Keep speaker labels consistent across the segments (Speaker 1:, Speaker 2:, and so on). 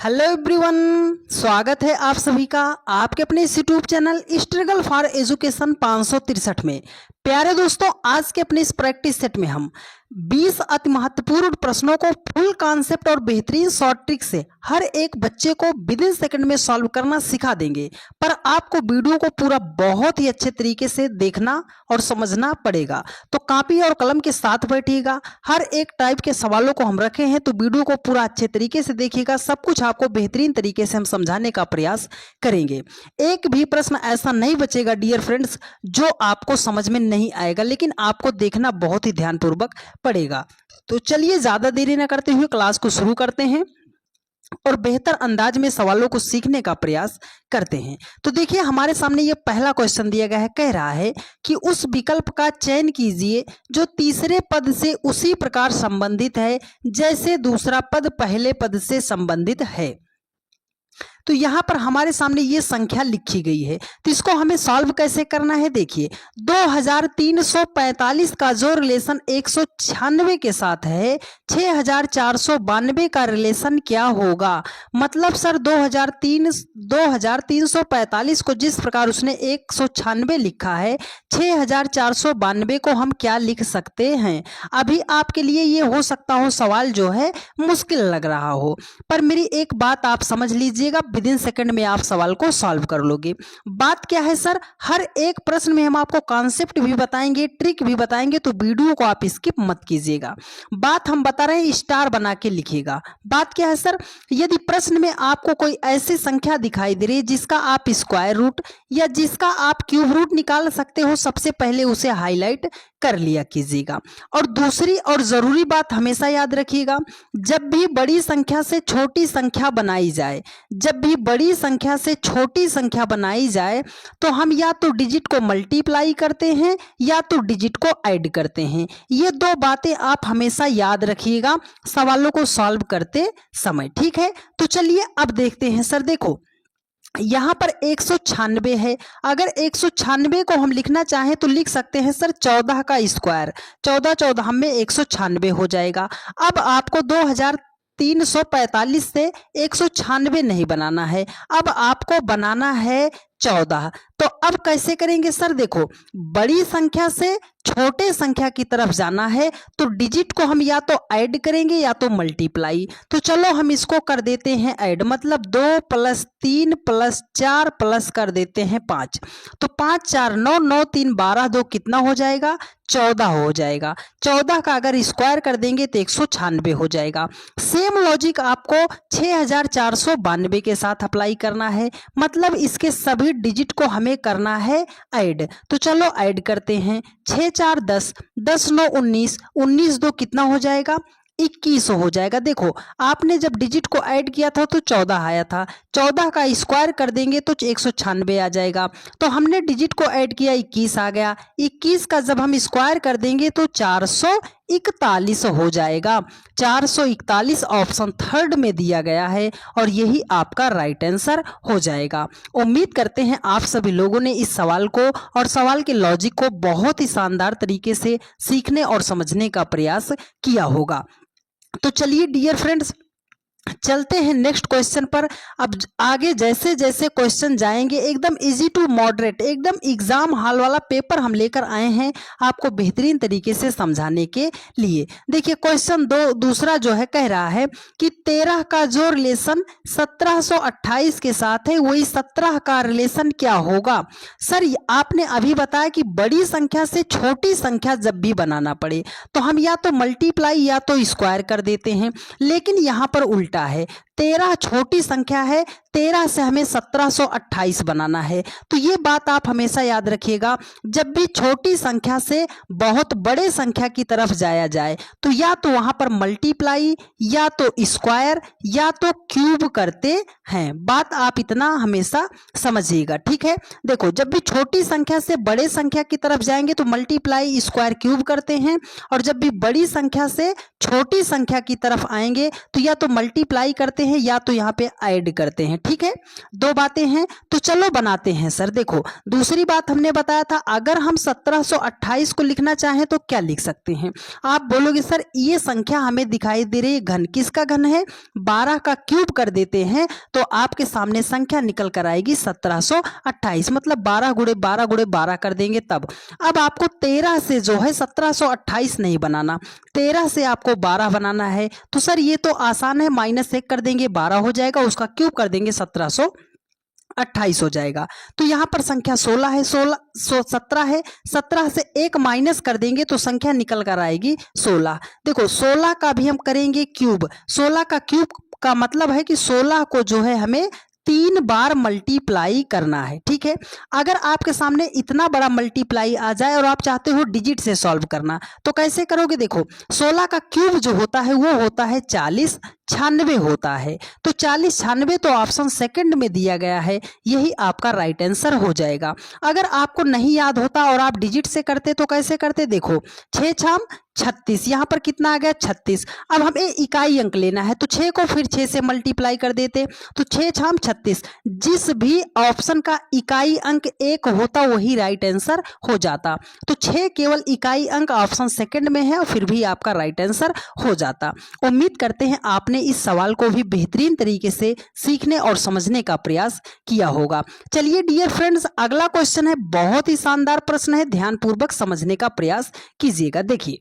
Speaker 1: Hello everyone, स्वागत है आप सभी का आपके अपने इस YouTube channel struggle for education 563 में। प्यारे दोस्तों, आज के अपने इस प्रैक्टिस सेट में हम 20 अति महत्वपूर्ण प्रश्नों को फुल कॉन्सेप्ट और बेहतरीन शॉर्ट ट्रिक से हर एक बच्चे को विद इन सेकंड में सॉल्व करना सिखा देंगे। पर आपको वीडियो को पूरा बहुत ही अच्छे तरीके से देखना और समझना पड़ेगा। तो कॉपी और कलम के साथ बैठिएगा। हर एक टाइप के सवालों को हम रखे हैं, तो वीडियो को पूरा अच्छे तरीके से देखिएगा। सब कुछ आपको बेहतरीन तरीके से हम समझाने का प्रयास करेंगे। एक भी प्रश्न ऐसा नहीं बचेगा डियर फ्रेंड्स जो आपको समझ में नहीं आएगा, लेकिन आपको देखना बहुत ही ध्यानपूर्वक पड़ेगा। तो चलिए ज्यादा देरी न करते हुए क्लास को शुरू करते हैं और बेहतर अंदाज में सवालों को सीखने का प्रयास करते हैं। तो देखिए, हमारे सामने ये पहला क्वेश्चन दिया गया है। कह रहा है कि उस विकल्प का चयन कीजिए जो तीसरे पद से उसी प्रकार संबंधित है जैसे दूसरा पद पहले पद से संबंधित है। तो यहाँ पर हमारे सामने ये संख्या लिखी गई है, तो इसको हमें सॉल्व कैसे करना है। देखिए, 2345 का जो रिलेशन 196 के साथ है, 6492 का रिलेशन क्या होगा। मतलब सर 2345 को जिस प्रकार उसने 196 लिखा है, 6492 को हम क्या लिख सकते हैं। अभी आपके लिए ये हो सकता हो सवाल जो है मुश्किल लग रहा हो, पर मेरी एक बात आप समझ लीजिएगा, विद इन सेकंड में आप सवाल को सॉल्व कर लोगे। बात क्या है सर, हर एक प्रश्न में हम आपको कॉन्सेप्ट भी बताएंगे, ट्रिक भी बताएंगे, तो वीडियो को आप स्किप मत कीजिएगा। बात हम बता रहे हैं, स्टार बना के लिखिएगा। बात क्या है सर, यदि प्रश्न में आपको कोई ऐसी संख्या दिखाई दे रही है जिसका आप स्क्वायर रूट या जिसका आप क्यूब रूट निकाल सकते हो, सबसे पहले उसे हाईलाइट कर लिया कीजिएगा। और दूसरी और जरूरी बात हमेशा याद रखिएगा, जब भी बड़ी संख्या से छोटी संख्या बनाई जाए, तो हम या तो डिजिट को मल्टीप्लाई करते हैं या तो डिजिट को ऐड करते हैं। ये दो बातें आप हमेशा याद रखिएगा सवालों को सॉल्व करते समय, ठीक है। तो चलिए अब देखते हैं। सर देखो, यहाँ पर 196 है। अगर 196 को हम लिखना चाहें तो लिख सकते हैं सर 14 का स्क्वायर, 14 में 196 हो जाएगा। अब आपको 2345 से 196 नहीं बनाना है, अब आपको बनाना है 14। तो अब कैसे करेंगे सर, देखो, बड़ी संख्या से छोटे संख्या की तरफ जाना है तो डिजिट को हम या तो ऐड करेंगे या तो मल्टीप्लाई। तो चलो हम इसको कर देते हैं ऐड, मतलब 2 + 3 + 4 प्लस कर देते हैं 5। तो 5 4 9 9 3 12 2 कितना हो जाएगा, 14 हो जाएगा। 14 का अगर स्क्वायर कर देंगे तो 196 हो जाएगा। सेम लॉजिक आपको 6492 के साथ अप्लाई करना है, मतलब इसके सभी डिजिट को हमें करना है ऐड। तो चलो ऐड करते हैं। 6 4 10, 10 9 19, 19 2 कितना हो जाएगा, 21 हो जाएगा। देखो, आपने जब डिजिट को ऐड किया था तो 14 आया था, 14 का स्क्वायर कर देंगे तो 196 आ जाएगा। तो हमने डिजिट को ऐड किया, 21 आ गया। 21 का जब हम स्क्वायर कर देंगे तो 441 हो जाएगा। 441 ऑप्शन थर्ड में दिया गया है और यही आपका राइट आंसर हो जाएगा। उम्मीद करते हैं आप सभी लोगों ने इस सवाल को और सवाल के लॉजिक को बहुत ही शानदार तरीके से सीखने और समझने का प्रयास किया होगा। तो चलिए डियर फ्रेंड्स, चलते हैं नेक्स्ट क्वेश्चन पर। अब आगे जैसे जैसे क्वेश्चन जाएंगे, एकदम इजी टू मॉडरेट, एकदम एग्जाम हॉल वाला पेपर हम लेकर आए हैं आपको बेहतरीन तरीके से समझाने के लिए। देखिए, क्वेश्चन दूसरा जो है कह रहा है कि 13 का जो रिलेशन 1728 के साथ है, वही 17 का रिलेशन क्या होगा। सर आपने अभी बताया कि बड़ी संख्या से छोटी संख्या जब भी बनाना पड़े तो हम या तो मल्टीप्लाई या तो स्क्वायर कर देते हैं, लेकिन यहाँ पर उल्टा है। 13 छोटी संख्या है, 13 से हमें 1728 बनाना है। तो ये बात आप हमेशा याद रखिएगा, जब भी छोटी संख्या से बहुत बड़े संख्या की तरफ जाया जाए तो या तो वहां पर मल्टीप्लाई या तो स्क्वायर या तो क्यूब करते हैं। बात आप इतना हमेशा समझिएगा, ठीक है। देखो, जब भी छोटी संख्या से बड़े संख्या की तरफ जाएंगे तो मल्टीप्लाई स्क्वायर क्यूब करते हैं, और जब भी बड़ी संख्या से छोटी संख्या की तरफ आएंगे तो या तो मल्टीप्लाई करते हैं हैं या तो यहाँ पे ऐड करते हैं। ठीक है, दो बातें हैं, तो चलो बनाते हैं सर। देखो दूसरी बात हमने बताया था, अगर हम 1728 को लिखना चाहें तो क्या लिख सकते हैं। आप बोलोगे सर ये संख्या हमें दिखाई दे रही है घन, किसका घन है, 12 का क्यूब कर देते हैं तो आपके सामने संख्या निकल कर आएगी 1728, मतलब 12 गुणे 12 गुणे 12 कर देंगे तब। अब आपको 13 से जो है 1728 नहीं बनाना, 13 से आपको 12 बनाना है। तो सर ये तो आसान है, -1 कर देंगे 12 हो जाएगा, उसका क्यूब कर देंगे 1728 हो जाएगा। तो यहाँ पर संख्या 16 है, 17 है, 17 से 1 माइनस कर देंगे तो संख्या निकल कर आएगी 16। देखो 16 का भी हम करेंगे क्यूब, 16 का क्यूब का मतलब है कि 16 को जो है हमें 3 बार मल्टीप्लाई करना है। ठीक है, अगर आपके सामने इतना बड़ा मल्टीप्लाई आ जाए और आप चाहते हो डिजिट से सॉल्व करना तो कैसे करोगे। देखो 16 का क्यूब जो होता है वो होता है 40 96 होता है, तो 40 96 तो ऑप्शन सेकंड में दिया गया है, यही आपका राइट आंसर हो जाएगा। अगर आपको नहीं याद होता और आप डिजिट से करते तो कैसे करते, देखो 6 छाम 36, यहाँ पर कितना आ गया 36। अब हमें इकाई अंक लेना है तो 6 को फिर 6 से मल्टीप्लाई कर देते, तो 6 छाम 36, जिस भी ऑप्शन का इकाई अंक 1 होता वही राइट आंसर हो जाता। तो 6 केवल इकाई अंक ऑप्शन सेकंड में है और फिर भी आपका राइट आंसर हो जाता। उम्मीद करते हैं आपने इस सवाल को भी बेहतरीन तरीके से सीखने और समझने का प्रयास किया होगा। चलिए डियर फ्रेंड्स, अगला क्वेश्चन है, बहुत ही शानदार प्रश्न है, ध्यानपूर्वक समझने का प्रयास कीजिएगा। देखिए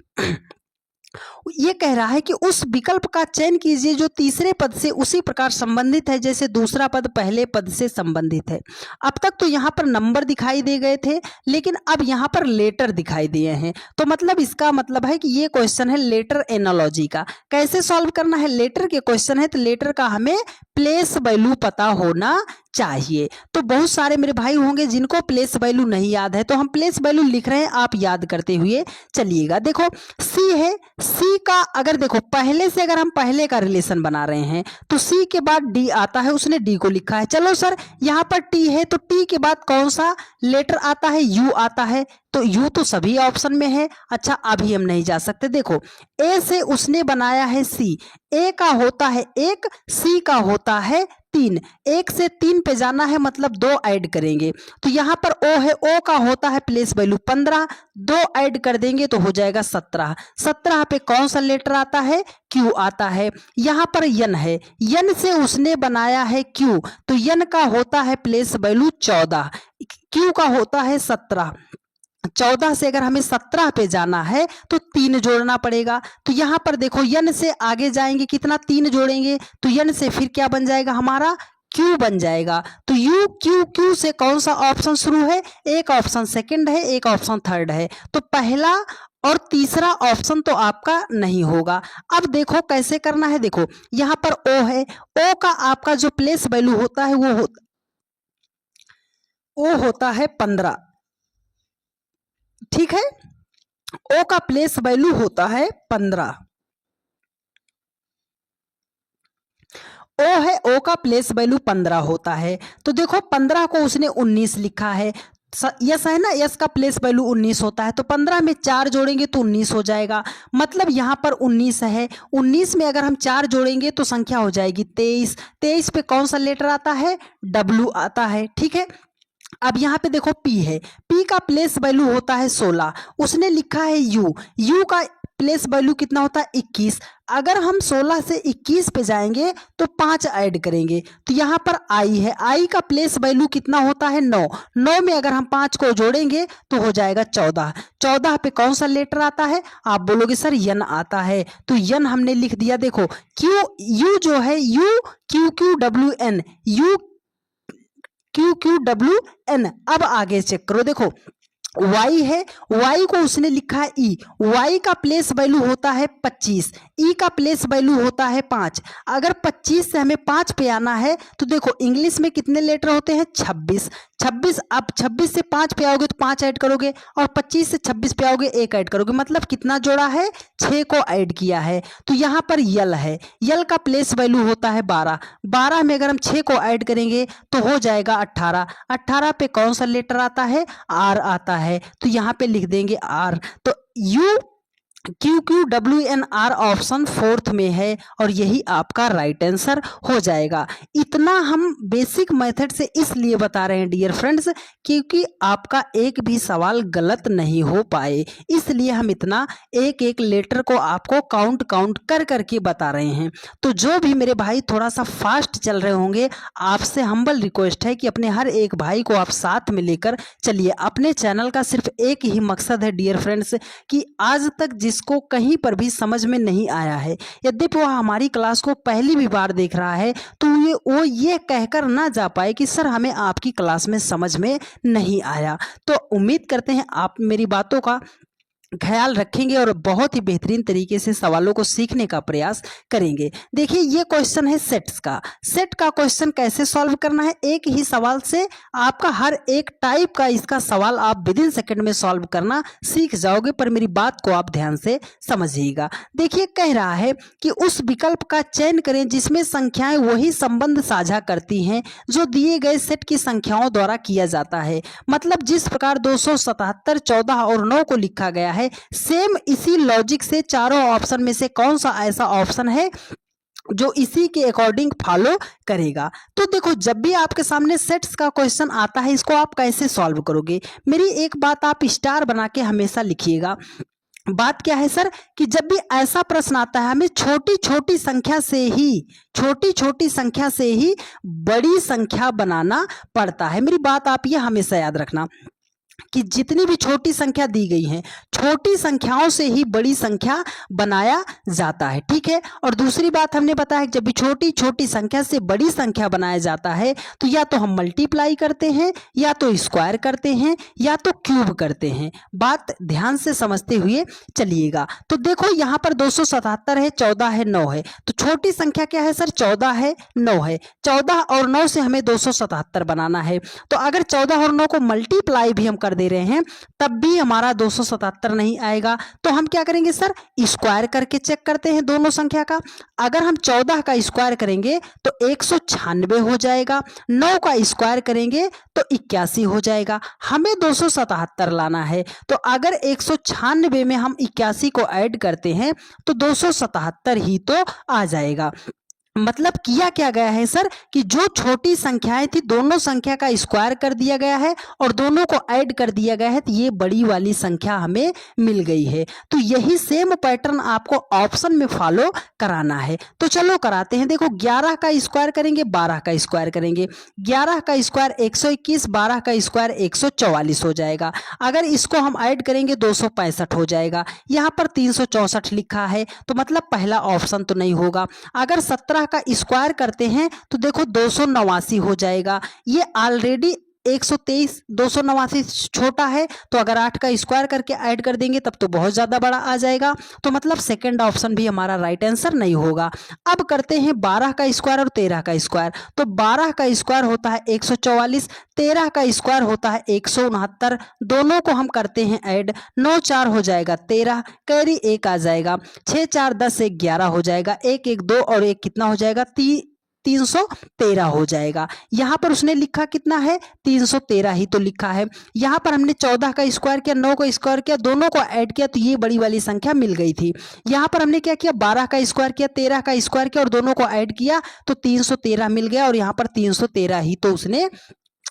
Speaker 1: ये कह रहा है कि उस विकल्प का चयन कीजिए जो तीसरे पद से उसी प्रकार संबंधित है जैसे दूसरा पद पहले पद से संबंधित है। अब तक तो यहाँ पर नंबर दिखाई दे गए थे, लेकिन अब यहाँ पर लेटर दिखाई दिए हैं, तो मतलब इसका मतलब है कि ये क्वेश्चन है लेटर एनालॉजी का। कैसे सॉल्व करना है, लेटर के क्वेश्चन है तो लेटर का हमें प्लेस वैल्यू पता होना चाहिए। तो बहुत सारे मेरे भाई होंगे जिनको प्लेस वैल्यू नहीं याद है, तो हम प्लेस वैल्यू लिख रहे हैं, आप याद करते हुए चलिएगा। देखो सी है, सी का अगर देखो पहले से अगर हम पहले का रिलेशन बना रहे हैं तो सी के बाद डी आता है, उसने डी को लिखा है। चलो सर यहाँ पर टी है तो टी के बाद कौन सा लेटर आता है, यू आता है, तो यू तो सभी ऑप्शन में है। अच्छा अभी हम नहीं जा सकते, देखो ए से उसने बनाया है सी, ए का होता है 1, सी का होता है 3, 1 से 3 पे जाना है मतलब 2 ऐड करेंगे, तो यहाँ पर ओ है, ओ का होता है प्लेस वैल्यू 15, 2 ऐड कर देंगे तो हो जाएगा 17, 17 पे कौन सा लेटर आता है, क्यू आता है। यहाँ पर यन है, यन से उसने बनाया है क्यू, तो यन का होता है प्लेस वैल्यू 14, क्यू का होता है 17, 14 से अगर हमें 17 पे जाना है तो 3 जोड़ना पड़ेगा। तो यहाँ पर देखो यन से आगे जाएंगे कितना, 3 जोड़ेंगे तो यन से फिर क्या बन जाएगा हमारा, क्यू बन जाएगा। तो यू क्यू, क्यू से कौन सा ऑप्शन शुरू है, एक ऑप्शन सेकंड है, एक ऑप्शन थर्ड है, तो पहला और तीसरा ऑप्शन तो आपका नहीं होगा। अब देखो कैसे करना है, देखो यहाँ पर ओ है, ओ का आपका जो प्लेस वैल्यू होता है वो होता है 15, ठीक है, ओ का प्लेस वैल्यू होता है 15, ओ है, ओ का प्लेस वैल्यू 15 होता है। तो देखो 15 को उसने 19 लिखा है, यस है ना, यस का प्लेस वैल्यू 19 होता है, तो 15 में 4 जोड़ेंगे तो 19 हो जाएगा, मतलब यहाँ पर 19 है, 19 में अगर हम 4 जोड़ेंगे तो संख्या हो जाएगी 23, 23 पे कौन सा लेटर आता है, डब्ल्यू आता है, ठीक है। अब यहाँ पे देखो P है, P का प्लेस वैल्यू होता है 16, उसने लिखा है U, U का प्लेस वैल्यू कितना होता है 21, अगर हम 16 से 21 पे जाएंगे तो 5 ऐड करेंगे, तो यहाँ पर I है, I का प्लेस वैल्यू कितना होता है 9, 9 में अगर हम 5 को जोड़ेंगे तो हो जाएगा 14, 14 पे कौन सा लेटर आता है, आप बोलोगे सर यन आता है, तो यन हमने लिख दिया। देखो क्यू, यू जो है U Q Q W N, U Q Q W N. अब आगे चेक करो, देखो y है, y को उसने लिखा है e, y का प्लेस वैल्यू होता है 25, e का प्लेस वैल्यू होता है 5, अगर 25 से हमें 5 पे आना है तो देखो इंग्लिश में कितने लेटर होते हैं 26, 26, अब 26 से 5 पे आओगे तो 5 ऐड करोगे और 25 से 26 पे आओगे 1 ऐड करोगे, मतलब कितना जोड़ा है 6 को ऐड किया है। तो यहाँ पर यल है, यल का प्लेस वैल्यू होता है 12, 12 में अगर हम 6 को ऐड करेंगे तो हो जाएगा 18, 18 पे कौन सा लेटर आता है, आर आता है, तो यहाँ पे लिख देंगे आर। तो यू QQWNR ऑप्शन फोर्थ में है और यही आपका राइट आंसर हो जाएगा। इतना हम बेसिक मेथड से इसलिए बता रहे हैं डियर फ्रेंड्स, क्योंकि आपका एक भी सवाल गलत नहीं हो पाए, इसलिए हम इतना एक एक लेटर को आपको काउंट कर करके बता रहे हैं। तो जो भी मेरे भाई थोड़ा सा फास्ट चल रहे होंगे, आपसे हम्बल रिक्वेस्ट है कि अपने हर एक भाई को आप साथ में लेकर चलिए। अपने चैनल का सिर्फ एक ही मकसद है डियर फ्रेंड्स, कि आज तक जिसको कहीं पर भी समझ में नहीं आया है, यद्यपि वह हमारी क्लास को पहली भी बार देख रहा है, तो वो ये कहकर ना जा पाए कि सर हमें आपकी क्लास में समझ में नहीं आया। तो उम्मीद करते हैं आप मेरी बातों का ख्याल रखेंगे और बहुत ही बेहतरीन तरीके से सवालों को सीखने का प्रयास करेंगे। देखिए ये क्वेश्चन है सेट का क्वेश्चन कैसे सॉल्व करना है। एक ही सवाल से आपका हर एक टाइप का इसका सवाल आप विद इन सेकंड में सॉल्व करना सीख जाओगे, पर मेरी बात को आप ध्यान से समझिएगा। देखिए कह रहा है कि उस विकल्प का चयन करें जिसमें संख्याएं वही संबंध साझा करती हैं जो दिए गए सेट की संख्याओं द्वारा किया जाता है। मतलब जिस प्रकार 277, 14 और 9 को लिखा गया है, सेम इसी लॉजिक से चारों ऑप्शन में से कौन सा ऐसा ऑप्शन है जो इसी के अकॉर्डिंग फॉलो करेगा। तो देखो जब भी आपके सामने सेट्स का क्वेश्चन आता है, इसको आप कैसे सॉल्व करोगे, मेरी एक बात आप स्टार बना के हमेशा लिखिएगा। बात क्या है सर कि जब भी ऐसा प्रश्न आता है, हमें छोटी छोटी संख्या से ही बड़ी संख्या बनाना पड़ता है। मेरी बात आप ये हमेशा याद रखना कि जितनी भी छोटी संख्या दी गई है, छोटी संख्याओं से ही बड़ी संख्या बनाया जाता है, ठीक है। और दूसरी बात हमने बताया जब भी छोटी छोटी संख्या से बड़ी संख्या बनाया जाता है, तो या तो हम मल्टीप्लाई करते हैं, या तो स्क्वायर करते हैं, या तो क्यूब करते हैं। बात ध्यान से समझते हुए चलिएगा। तो देखो यहाँ पर 277 है, 14 है, 9 है, तो छोटी संख्या क्या है सर, 14 है, 9 है। 14 और 9 से हमें 277 बनाना है। तो अगर 14 और 9 को मल्टीप्लाई भी हम कर दे रहे हैं, तब भी हमारा 277 नहीं आएगा। तो हम क्या करेंगे सर, स्क्वायर करके चेक करते हैं दोनों संख्या का। अगर हम 14 का स्क्वायर करेंगे तो 196 हो जाएगा, 9 का स्क्वायर करेंगे तो 81 हो जाएगा। हमें 277 लाना है, तो अगर 196 में हम 81 को ऐड करते हैं तो 277 ही तो आ जाएगा। मतलब किया क्या गया है सर कि जो छोटी संख्याएं थी, दोनों संख्या का स्क्वायर कर दिया गया है और दोनों को ऐड कर दिया गया है, तो ये बड़ी वाली संख्या हमें मिल गई है। तो यही सेम पैटर्न आपको ऑप्शन में फॉलो कराना है। तो चलो कराते हैं। देखो 11 का स्क्वायर करेंगे, 12 का स्क्वायर करेंगे। 11 का स्क्वायर 121, 12 का स्क्वायर 144 हो जाएगा। अगर इसको हम ऐड करेंगे 265 हो जाएगा। यहाँ पर 364 लिखा है, तो मतलब पहला ऑप्शन तो नहीं होगा। अगर 17 का स्क्वायर करते हैं तो देखो 289 हो जाएगा। ये ऑलरेडी 123, 289 छोटा है, तो अगर 8 का स्क्वायर करके ऐड कर देंगे तब तो बहुत ज्यादा बड़ा आ जाएगा। तो मतलब सेकंड ऑप्शन भी हमारा राइट आंसर नहीं होगा। अब करते हैं 12 का स्क्वायर और 13 का स्क्वायर। तो 12 का स्क्वायर होता है 144, 13 का स्क्वायर होता है 169। दोनों को हम करते हैं ऐड, 9 4 हो जाएगा 13, कैरी 1 आ जाएगा, 6 4 10, 1 11 हो जाएगा, 1 1 2 और 1 कितना हो जाएगा, 313 हो जाएगा। यहाँ पर उसने लिखा कितना है, 313 ही तो लिखा है। यहाँ पर हमने 14 का स्क्वायर किया, 9 का स्क्वायर किया, दोनों को ऐड किया, तो ये बड़ी वाली संख्या मिल गई थी। यहाँ पर हमने क्या किया, 12 का स्क्वायर किया, 13 का स्क्वायर किया और दोनों को ऐड किया, तो 313 मिल गया और यहाँ पर 313 ही तो उसने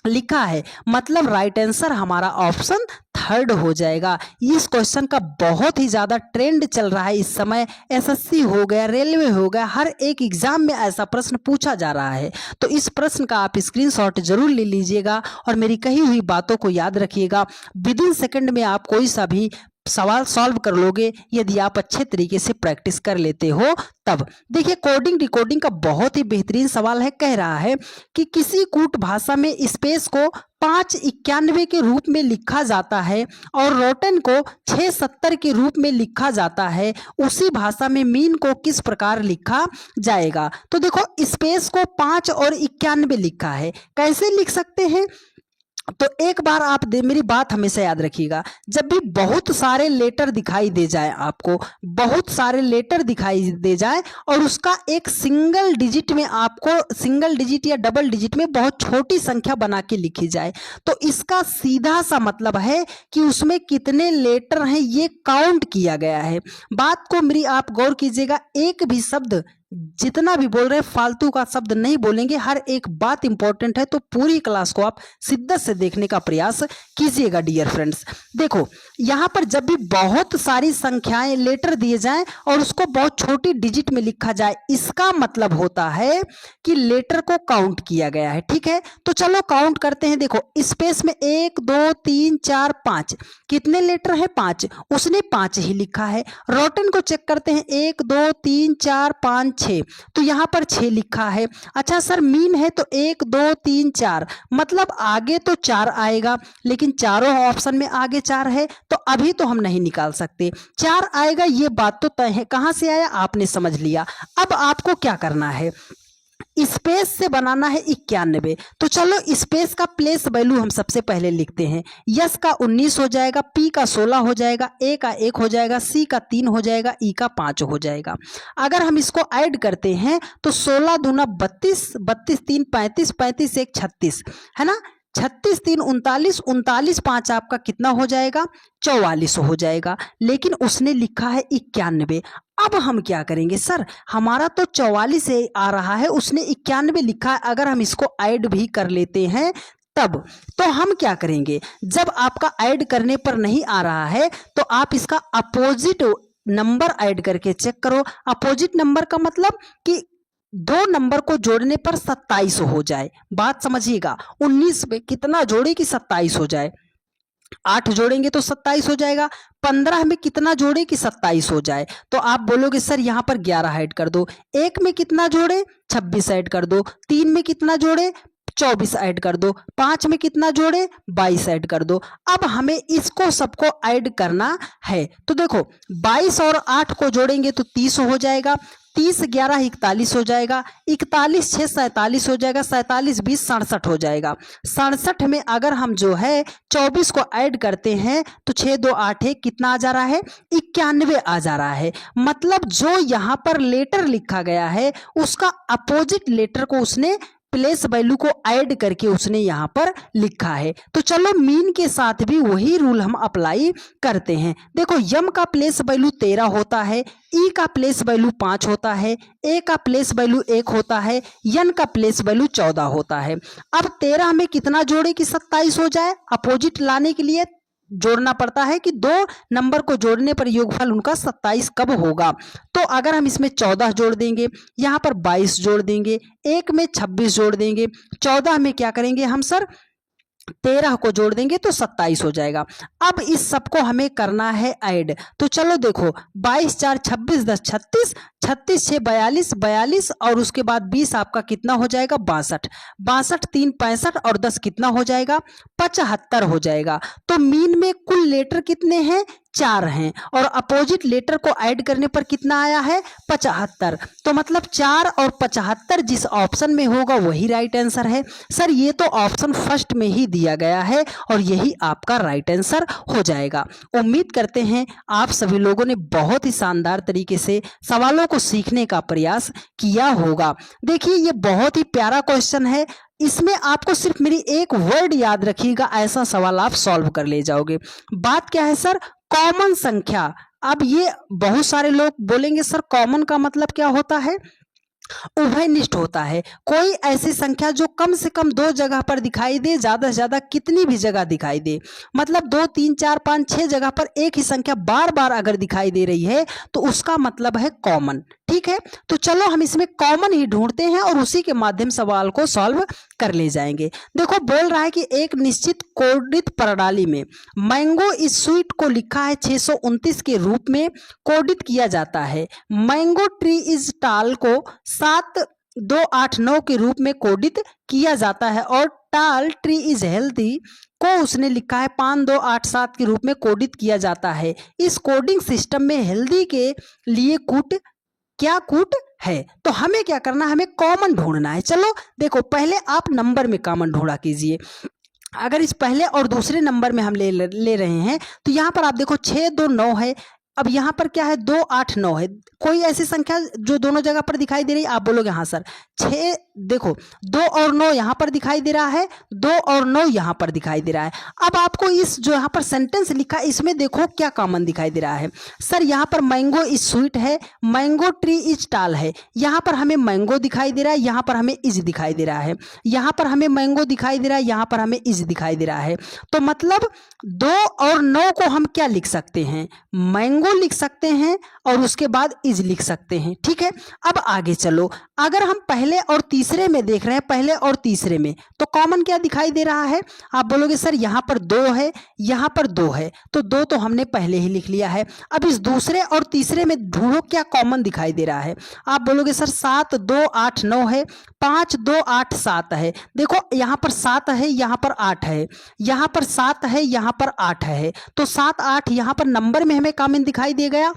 Speaker 1: लिखा है। मतलब राइट आंसर हमारा ऑप्शन थर्ड हो जाएगा। इस क्वेश्चन का बहुत ही ज्यादा ट्रेंड चल रहा है इस समय। एसएससी हो गया, रेलवे हो गया, हर एक एग्जाम में ऐसा प्रश्न पूछा जा रहा है। तो इस प्रश्न का आप स्क्रीनशॉट जरूर ले लीजिएगा और मेरी कही हुई बातों को याद रखिएगा। विद इन सेकंड में आप कोई सा भी सवाल सॉल्व कर लोगे यदि आप अच्छे तरीके से प्रैक्टिस कर लेते हो तब। देखिए कोडिंग डिकोडिंग का बहुत ही बेहतरीन सवाल है। कह रहा है कि किसी कूट भाषा में स्पेस को 591 के रूप में लिखा जाता है और रोटन को 670 के रूप में लिखा जाता है, उसी भाषा में मीन को किस प्रकार लिखा जाएगा। तो देखो स्पेस को 5 और 91 लिखा है, कैसे लिख सकते हैं, तो एक बार आप मेरी बात हमेशा याद रखिएगा, जब भी बहुत सारे लेटर दिखाई दे जाए, आपको बहुत सारे लेटर दिखाई दे जाए और उसका एक सिंगल डिजिट में, आपको सिंगल डिजिट या डबल डिजिट में बहुत छोटी संख्या बना के लिखी जाए, तो इसका सीधा सा मतलब है कि उसमें कितने लेटर हैं ये काउंट किया गया है। बात को मेरी आप गौर कीजिएगा, एक भी शब्द जितना भी बोल रहे हैं फालतू का शब्द नहीं बोलेंगे, हर एक बात इंपॉर्टेंट है, तो पूरी क्लास को आप शिद्दत से देखने का प्रयास कीजिएगा डियर फ्रेंड्स। देखो यहाँ पर जब भी बहुत सारी संख्याएं लेटर दिए जाएं और उसको बहुत छोटी डिजिट में लिखा जाए, इसका मतलब होता है कि लेटर को काउंट किया गया है। ठीक है, तो चलो काउंट करते हैं। देखो स्पेस में 1 2 3 4 5, कितने लेटर है? 5, उसने 5 ही लिखा है। रोटन को चेक करते हैं, 1 2 3 4 5 6, तो यहाँ पर 6 लिखा है। अच्छा सर मीन है तो 1 2 3 4, मतलब आगे तो 4 आएगा, लेकिन चारों ऑप्शन में आगे 4 है, तो अभी तो हम नहीं निकाल सकते। 4 आएगा ये बात तो तय है। कहाँ से आया आपने समझ लिया। अब आपको क्या करना है, स्पेस से बनाना है 91। तो चलो स्पेस का प्लेस वैल्यू हम सबसे पहले लिखते हैं। यस का 19 हो जाएगा, पी का 16 हो जाएगा, ए का 1 हो जाएगा, सी का 3 हो जाएगा, ई का 5 हो जाएगा। अगर हम इसको ऐड करते हैं तो 16 दूना 32, 32 3 35, 35 1 36, है ना, 36 3 39, 39 5 आपका कितना हो जाएगा? 44 हो जाएगा। लेकिन उसने लिखा है 91। अब हम क्या करेंगे सर, हमारा तो 44 से आ रहा है, उसने 91 लिखा है, अगर हम इसको ऐड भी कर लेते हैं तब, तो हम क्या करेंगे, जब आपका ऐड करने पर नहीं आ रहा है तो आप इसका अपोजिट नंबर ऐड करके चेक करो। अपोजिट नंबर का मतलब कि दो नंबर को जोड़ने पर 27 हो जाए। बात समझिएगा, 19 में कितना जोड़े कि 27 हो जाए? 8 जोड़ेंगे तो 27 हो जाएगा। 15 में कितना जोड़े कि 27 हो जाए? तो आप बोलोगे सर यहाँ पर 11 ऐड कर दो। 1 में कितना जोड़े? 26 ऐड कर दो। 3 में कितना जोड़े? 24 ऐड कर दो। 5 में कितना जोड़े? 22 ऐड कर दो। अब हमें इसको सबको ऐड करना है, तो देखो 22 और 8 को जोड़ेंगे तो 30 हो जाएगा। 30 11 41 हो जाएगा। 41 6 47 हो जाएगा। 47 20 67 हो जाएगा। 67 में अगर हम जो है 24 को ऐड करते हैं तो 6 2 8 1 कितना आ जा रहा है? 91 आ जा रहा है। मतलब जो यहाँ पर लेटर लिखा गया है उसका अपोजिट लेटर को उसने प्लेस वैल्यू को ऐड करके उसने यहाँ पर लिखा है। तो चलो मीन के साथ भी वही रूल हम अप्लाई करते हैं। देखो यम का प्लेस वैल्यू 13 होता है, ई का प्लेस वैल्यू 5 होता है, ए का प्लेस वैल्यू 1 होता है, यन का प्लेस वैल्यू 14 होता है। अब 13 में कितना जोड़े कि 27 हो जाए? अपोजिट लाने के लिए जोड़ना पड़ता है कि दो नंबर को जोड़ने पर योगफल उनका 27 कब होगा। तो अगर हम इसमें 14 जोड़ देंगे, यहाँ पर 22 जोड़ देंगे, एक में 26 जोड़ देंगे, 14 में क्या करेंगे हम सर? 13 को जोड़ देंगे तो 27 हो जाएगा। अब इस सबको हमें करना है ऐड। तो चलो देखो 22 4 26 10 36, 36 6 42, 42 और उसके बाद 20 आपका कितना हो जाएगा? 62, 62 3 65 और 10 कितना हो जाएगा? 75 हो जाएगा। तो मीन में कुल लेटर कितने हैं? 4 हैं, और अपोजिट लेटर को ऐड करने पर कितना आया है? 75। तो मतलब 4 और 75 जिस ऑप्शन में होगा वही राइट आंसर है। सर ये तो ऑप्शन फर्स्ट में ही दिया गया है और यही आपका राइट आंसर हो जाएगा। उम्मीद करते हैं आप सभी लोगों ने बहुत ही शानदार तरीके से सवालों को सीखने का प्रयास किया होगा। देखिए ये बहुत ही प्यारा क्वेश्चन है, इसमें आपको सिर्फ मेरी एक वर्ड याद रखिएगा, ऐसा सवाल आप सॉल्व कर ले जाओगे। बात क्या है सर? कॉमन संख्या। अब ये बहुत सारे लोग बोलेंगे सर कॉमन का मतलब क्या होता है? उभयनिष्ठ होता है। कोई ऐसी संख्या जो कम से कम 2 जगह पर दिखाई दे, ज्यादा से ज्यादा कितनी भी जगह दिखाई दे, मतलब 2 3 4 5 6 जगह पर एक ही संख्या बार बार अगर दिखाई दे रही है तो उसका मतलब है कॉमन। ठीक है, तो चलो हम इसमें कॉमन ही ढूंढते हैं और उसी के माध्यम सवाल को सॉल्व कर ले जाएंगे। देखो बोल रहा है कि एक निश्चित कोडित प्रणाली में मैंगो इस स्वीट को लिखा है 629 के रूप में कोडित किया जाता है। मैंगो ट्री इज टाल को 7289 के रूप में कोडित किया जाता है और टाल ट्री इज हेल्थी को उसने लिखा है 5287 के रूप में कोडित किया जाता है। इस कोडिंग सिस्टम में हेल्दी के लिए क्या कूट है? तो हमें क्या करना है? हमें कॉमन ढूंढना है। चलो देखो पहले आप नंबर में कॉमन ढूंढा कीजिए। अगर इस पहले और दूसरे नंबर में हम ले रहे हैं तो यहाँ पर आप देखो 6 2 9 है। अब यहाँ पर क्या है 2 8 9 है। कोई ऐसी संख्या जो दोनों जगह पर दिखाई दे रही है? आप बोलोगे हाँ सर 6, देखो 2 और 9 यहाँ पर दिखाई दे रहा है, 2 और 9 यहाँ पर दिखाई दे रहा है। अब आपको इस जो यहाँ पर सेंटेंस लिखा है इसमें देखो क्या कॉमन दिखाई दे रहा है। सर यहाँ पर मैंगो इज स्वीट है, मैंगो ट्री इज टाल है। यहाँ पर हमें मैंगो दिखाई दे रहा है, यहाँ पर हमें इज दिखाई दे रहा है। यहाँ पर हमें मैंगो दिखाई दे रहा है, यहाँ पर हमें इज दिखाई दे रहा है। तो मतलब 2 और 9 को हम क्या लिख सकते हैं? मैंगो लिख सकते हैं और उसके बाद इज लिख सकते हैं। ठीक है, अब आगे चलो। अगर हम पहले और तीसरे में देख रहे हैं, पहले और तीसरे में, तो कॉमन क्या दिखाई दे रहा है? आप बोलोगे सर यहाँ पर 2 है, यहाँ पर 2 है, तो 2 तो हमने पहले ही लिख लिया है। अब इस दूसरे और तीसरे में ढूंढो क्या कॉमन दिखाई दे रहा है। आप बोलोगे सर 7 2 8 9 है, 5 2 8 7 है। देखो यहाँ पर 7 है, यहाँ पर 8 है, यहाँ पर 7 है, यहाँ पर 8 है, तो 7 8 यहाँ पर नंबर में हमें कॉमन दिखाई दे गया।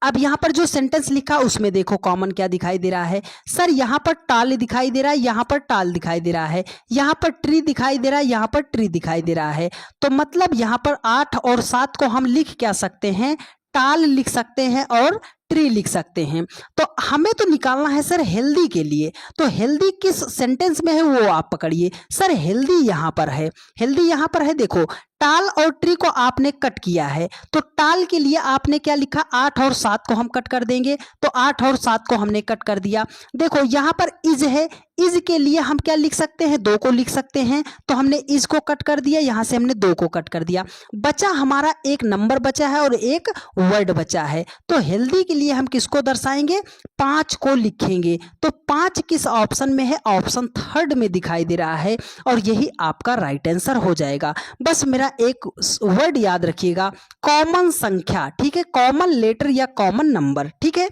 Speaker 1: अब यहाँ पर जो सेंटेंस लिखा उसमें देखो कॉमन क्या दिखाई दे रहा है। सर यहाँ पर टाल दिखाई दे रहा है, यहाँ पर टाल दिखाई दे रहा है, यहाँ पर ट्री दिखाई दे रहा है, यहाँ पर ट्री दिखाई दे रहा है। तो मतलब यहाँ पर 8 और 7 को हम लिख क्या सकते हैं? टाल लिख सकते हैं और ट्री लिख सकते हैं। तो हमें तो निकालना है सर हेल्दी के लिए, तो हेल्दी किस सेंटेंस में है वो आप पकड़िए। सर हेल्दी यहाँ पर है, हेल्दी यहाँ पर है। देखो टाल और ट्री को आपने कट किया है, तो टाल के लिए आपने क्या लिखा? 8 और 7 को हम कट कर देंगे, तो 8 और 7 को हमने कट कर दिया। देखो यहाँ पर इज है, इज के लिए हम क्या लिख सकते हैं? 2 को लिख सकते हैं, तो हमने इज को कट कर दिया, यहाँ से हमने 2 को कट कर दिया। बचा हमारा एक नंबर बचा है और एक वर्ड बचा है। तो हेल्दी के लिए हम किसको दर्शाएंगे? 5 को लिखेंगे। तो 5 किस ऑप्शन में है? ऑप्शन 3 में दिखाई दे रहा है, और यही आपका राइट आंसर हो जाएगा। बस मेरा एक वर्ड याद रखिएगा, कॉमन संख्या। ठीक है, कॉमन लेटर या कॉमन नंबर। ठीक है,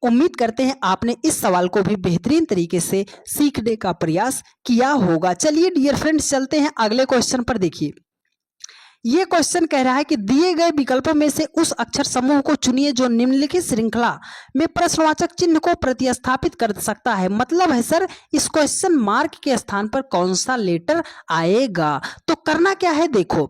Speaker 1: उम्मीद करते हैं आपने इस सवाल को भी बेहतरीन तरीके से सीखने का प्रयास किया होगा। चलिए डियर फ्रेंड्स चलते हैं अगले क्वेश्चन पर। देखिए ये क्वेश्चन कह रहा है कि दिए गए विकल्पों में से उस अक्षर समूह को चुनिए जो निम्नलिखित श्रृंखला में प्रश्नवाचक चिन्ह को प्रतिस्थापित कर सकता है। मतलब है सर इस क्वेश्चन मार्क के स्थान पर कौन सा लेटर आएगा। तो करना क्या है, देखो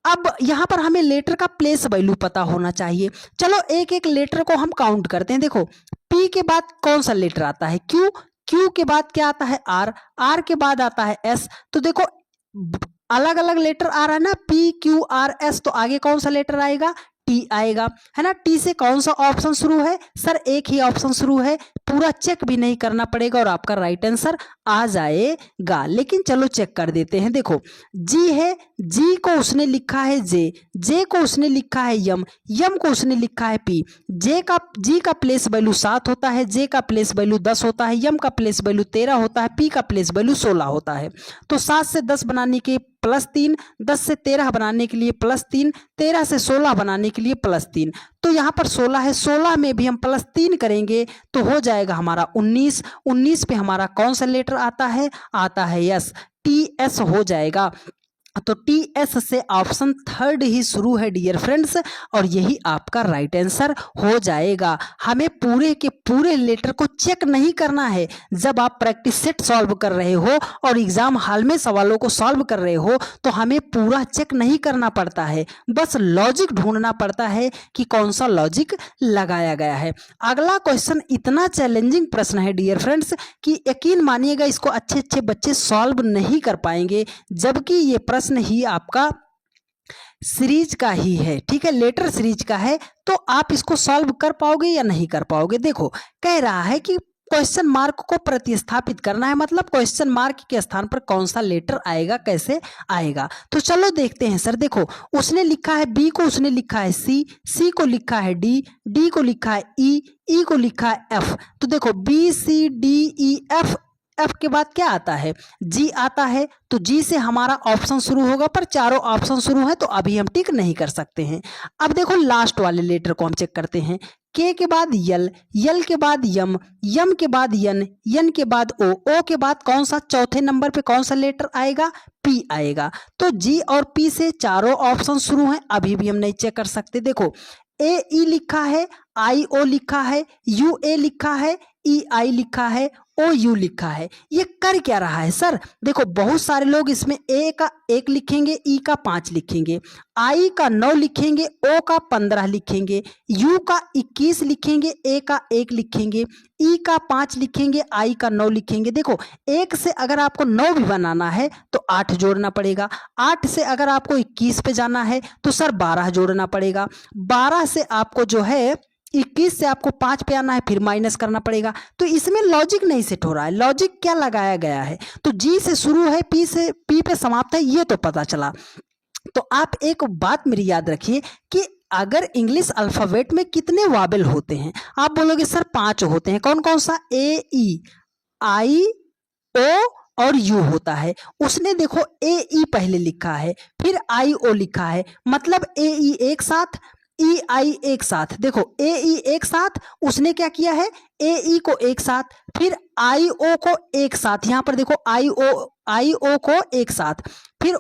Speaker 1: अब यहाँ पर हमें लेटर का प्लेस वैल्यू पता होना चाहिए। चलो एक एक लेटर को हम काउंट करते हैं। देखो पी के बाद कौन सा लेटर आता है? क्यू, क्यू के बाद क्या आता है? आर, आर के बाद आता है एस। तो देखो अलग अलग लेटर आ रहा है ना, पी क्यू आर एस, तो आगे कौन सा लेटर आएगा? टी आएगा, है ना। टी से कौन सा ऑप्शन शुरू है? सर एक ही ऑप्शन शुरू है, पूरा चेक भी नहीं करना पड़ेगा और आपका राइट आंसर आ जाएगा। लेकिन चलो चेक कर देते हैं। देखो जी है, जी को उसने लिखा है जे, जे को उसने लिखा है यम, यम को उसने लिखा है पी। जी का प्लेस वैल्यू 7 होता है, जे का प्लेस वैल्यू 10 होता है, यम का प्लेस वैल्यू 13 होता है, पी का प्लेस वैल्यू 16 होता है। तो 7 से 10 बनाने के +3, 10 से 13 बनाने के लिए +3, 13 से 16 बनाने के लिए +3। तो यहाँ पर 16 है, 16 में भी हम +3 करेंगे तो हो जाएगा हमारा 19। 19 पे हमारा कौन सा लेटर आता है? आता है यस, टी एस हो जाएगा। तो टी एस से ऑप्शन 3 ही शुरू है डियर फ्रेंड्स, और यही आपका राइट आंसर हो जाएगा। हमें पूरे के पूरे लेटर को चेक नहीं करना है। जब आप प्रैक्टिस सेट सॉल्व कर रहे हो और एग्जाम हॉल में सवालों को सॉल्व कर रहे हो तो हमें पूरा चेक नहीं करना पड़ता है, बस लॉजिक ढूंढना पड़ता है कि कौन सा लॉजिक लगाया गया है। अगला क्वेश्चन इतना चैलेंजिंग प्रश्न है डियर फ्रेंड्स कि यकीन मानिएगा इसको अच्छे अच्छे बच्चे सॉल्व नहीं कर पाएंगे, जबकि ये प्रश्न ही आपका सीरीज का ही है। ठीक है, लेटर सीरीज का है, तो आप इसको सॉल्व कर पाओगे या नहीं कर पाओगे। देखो कह रहा है कि क्वेश्चन मार्क को प्रतिस्थापित करना है, मतलब क्वेश्चन मार्क के स्थान पर कौन सा लेटर आएगा, कैसे आएगा। तो चलो देखते हैं। सर देखो उसने लिखा है बी को उसने लिखा है सी, सी को लिखा है डी, डी को लिखा है ई, ई को लिखा है एफ। तो देखो B C D E F, F के बाद क्या आता है? जी आता है। तो जी से हमारा ऑप्शन शुरू होगा, पर चारों ऑप्शन शुरू है तो अभी हम टिक नहीं कर सकते हैं। अब देखो लास्ट वाले लेटर को हम चेक करते हैं। के के बाद यल, यल के बाद यम, यम के बाद यन, यन के बाद ओ, ओ के बाद कौन सा चौथे नंबर पे कौन सा लेटर आएगा? पी आएगा। तो जी और पी से चारों ऑप्शन शुरू हैं, अभी भी हम नहीं चेक कर सकते। देखो ए ई लिखा है, आई ओ लिखा है, यू ए लिखा है, ई आई लिखा है, ओ यू लिखा है, ये कर क्या रहा है सर? देखो बहुत सारे लोग इसमें ए का 1 लिखेंगे, ई का 5 लिखेंगे, आई का 9 लिखेंगे, ओ का 15 लिखेंगे, यू का 21 लिखेंगे, ए का 1 लिखेंगे, ई का 5 लिखेंगे, आई का 9 लिखेंगे। देखो 1 से अगर आपको 9 भी बनाना है तो 8 जोड़ना पड़ेगा, 8 से अगर आपको 21 पे जाना है तो सर 12 जोड़ना पड़ेगा, 12 से आपको जो है 21 से आपको 5 पे आना है, फिर माइनस करना पड़ेगा। तो इसमें लॉजिक नहीं सेट हो रहा है। लॉजिक क्या लगाया गया है? तो जी से शुरू है, पी पे समाप्त है, ये तो पता चला। तो आप एक बात मेरी याद रखिए कि अगर इंग्लिश अल्फाबेट में कितने वावेल होते हैं? आप बोलोगे सर 5 होते हैं। कौन कौन सा? ए, ई, आई, ओ और यू होता है। उसने देखो ए ई पहले लिखा है, फिर आई ओ लिखा है, मतलब ए ई एक साथ, ई आई एक साथ। देखो ए ई एक साथ, उसने क्या किया है? ए ई को एक साथ, फिर आई ओ को एक साथ। यहां पर देखो आई ओ को एक साथ, फिर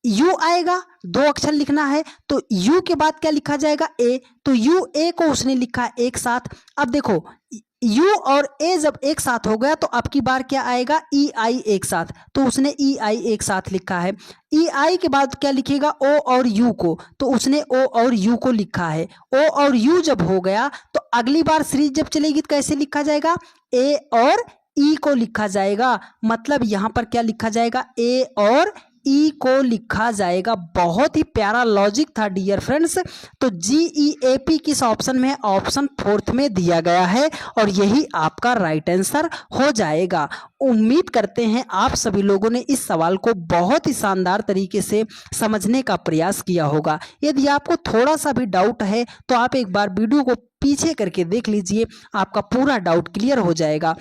Speaker 1: यू आएगा, 2 अक्षर लिखना है तो यू के बाद क्या लिखा जाएगा? ए। तो यू ए को उसने लिखा है एक साथ। अब देखो यू और ए जब एक साथ हो गया तो अब की बार क्या आएगा? ई आई एक साथ, तो उसने ई आई एक साथ लिखा है। ई आई के बाद क्या लिखेगा? ओ और यू को, तो उसने ओ और यू को लिखा है। ओ और यू जब हो गया तो अगली बार सीरीज जब चलेगी तो कैसे लिखा जाएगा? ए और ई को लिखा जाएगा। मतलब यहां पर क्या लिखा जाएगा? ए और ई को लिखा जाएगा। बहुत ही प्यारा लॉजिक था डियर फ्रेंड्स। तो GEAP किस ऑप्शन में है? ऑप्शन 4th में दिया गया है और यही आपका राइट आंसर हो जाएगा। उम्मीद करते हैं आप सभी लोगों ने इस सवाल को बहुत ही शानदार तरीके से समझने का प्रयास किया होगा। यदि आपको थोड़ा सा भी डाउट है तो आप एक बार वीडियो को पीछे करके देख लीजिए, आपका पूरा डाउट क्लियर हो जाएगा।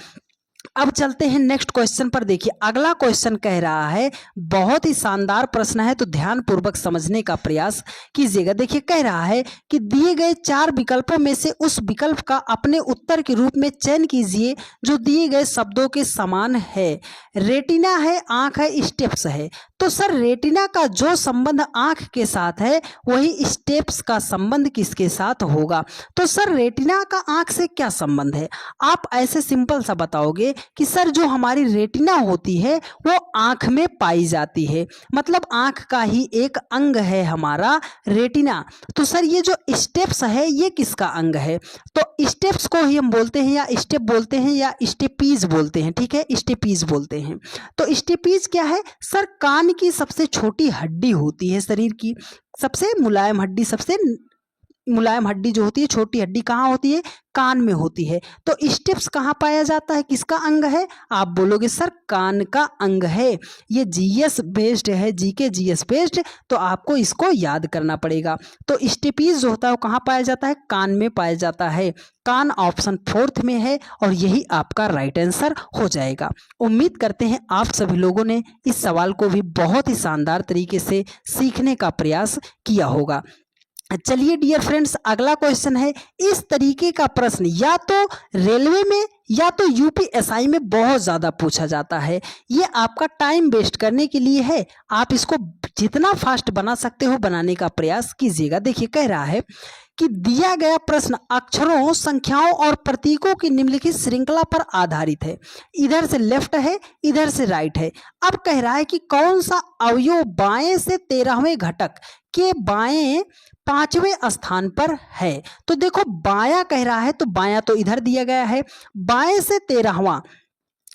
Speaker 1: अब चलते हैं नेक्स्ट क्वेश्चन पर। देखिए अगला क्वेश्चन कह रहा है, बहुत ही शानदार प्रश्न है तो ध्यान पूर्वक समझने का प्रयास कीजिएगा। देखिए कह रहा है कि दिए गए 4 विकल्पों में से उस विकल्प का अपने उत्तर के रूप में चयन कीजिए जो दिए गए शब्दों के समान है। रेटिना है, आंख है, स्टेप्स है। तो सर रेटिना का जो संबंध आंख के साथ है वही स्टेप्स का संबंध किसके साथ होगा? तो सर रेटिना का आंख से क्या संबंध है? आप ऐसे सिंपल सा बताओगे कि सर जो हमारी रेटिना होती है वो आंख में पाई जाती है, मतलब आंख का ही एक अंग है हमारा रेटिना। तो सर ये जो स्टेप्स है ये किसका अंग है? तो स्टेप्स को ही हम बोलते हैं या स्टेप बोलते हैं या स्टेपीज बोलते हैं। ठीक है, स्टेपीज बोलते हैं। तो स्टेपीज क्या है? सर कान की सबसे छोटी हड्डी होती है शरीर की, सबसे मुलायम हड्डी, सबसे मुलायम हड्डी जो होती है, छोटी हड्डी कहाँ होती है? कान में होती है। तो स्टेप्स कहाँ पाया जाता है? किसका अंग है? आप बोलोगे सर कान का अंग है। ये जीएस बेस्ड है, जीके जीएस बेस्ड, तो आपको इसको याद करना पड़ेगा। तो स्टेपीज जो होता है वो कहाँ पाया जाता है? कान में पाया जाता है। कान ऑप्शन 4th में है और यही आपका राइट आंसर हो जाएगा। उम्मीद करते हैं आप सभी लोगों ने इस सवाल को भी बहुत ही शानदार तरीके से सीखने का प्रयास किया होगा। चलिए डियर फ्रेंड्स अगला क्वेश्चन है, इस तरीके का प्रश्न या तो रेलवे में या तो यूपीएसआई में बहुत ज़्यादा पूछा जाता है। ये आपका टाइम वेस्ट करने के लिए है, आप इसको जितना फास्ट बना सकते हो बनाने का प्रयास कीजिएगा। देखिए कह रहा है कि दिया गया प्रश्न अक्षरों, संख्याओं और प्रतीकों की निम्नलिखित श्रृंखला पर आधारित है। इधर से लेफ्ट है, इधर से राइट है। अब कह रहा है कि कौन सा अवयव बाएं से 13वें घटक के बाएं 5वें स्थान पर है? तो देखो बायां कह रहा है तो बायां तो इधर दिया गया है, बाएं से 13वां,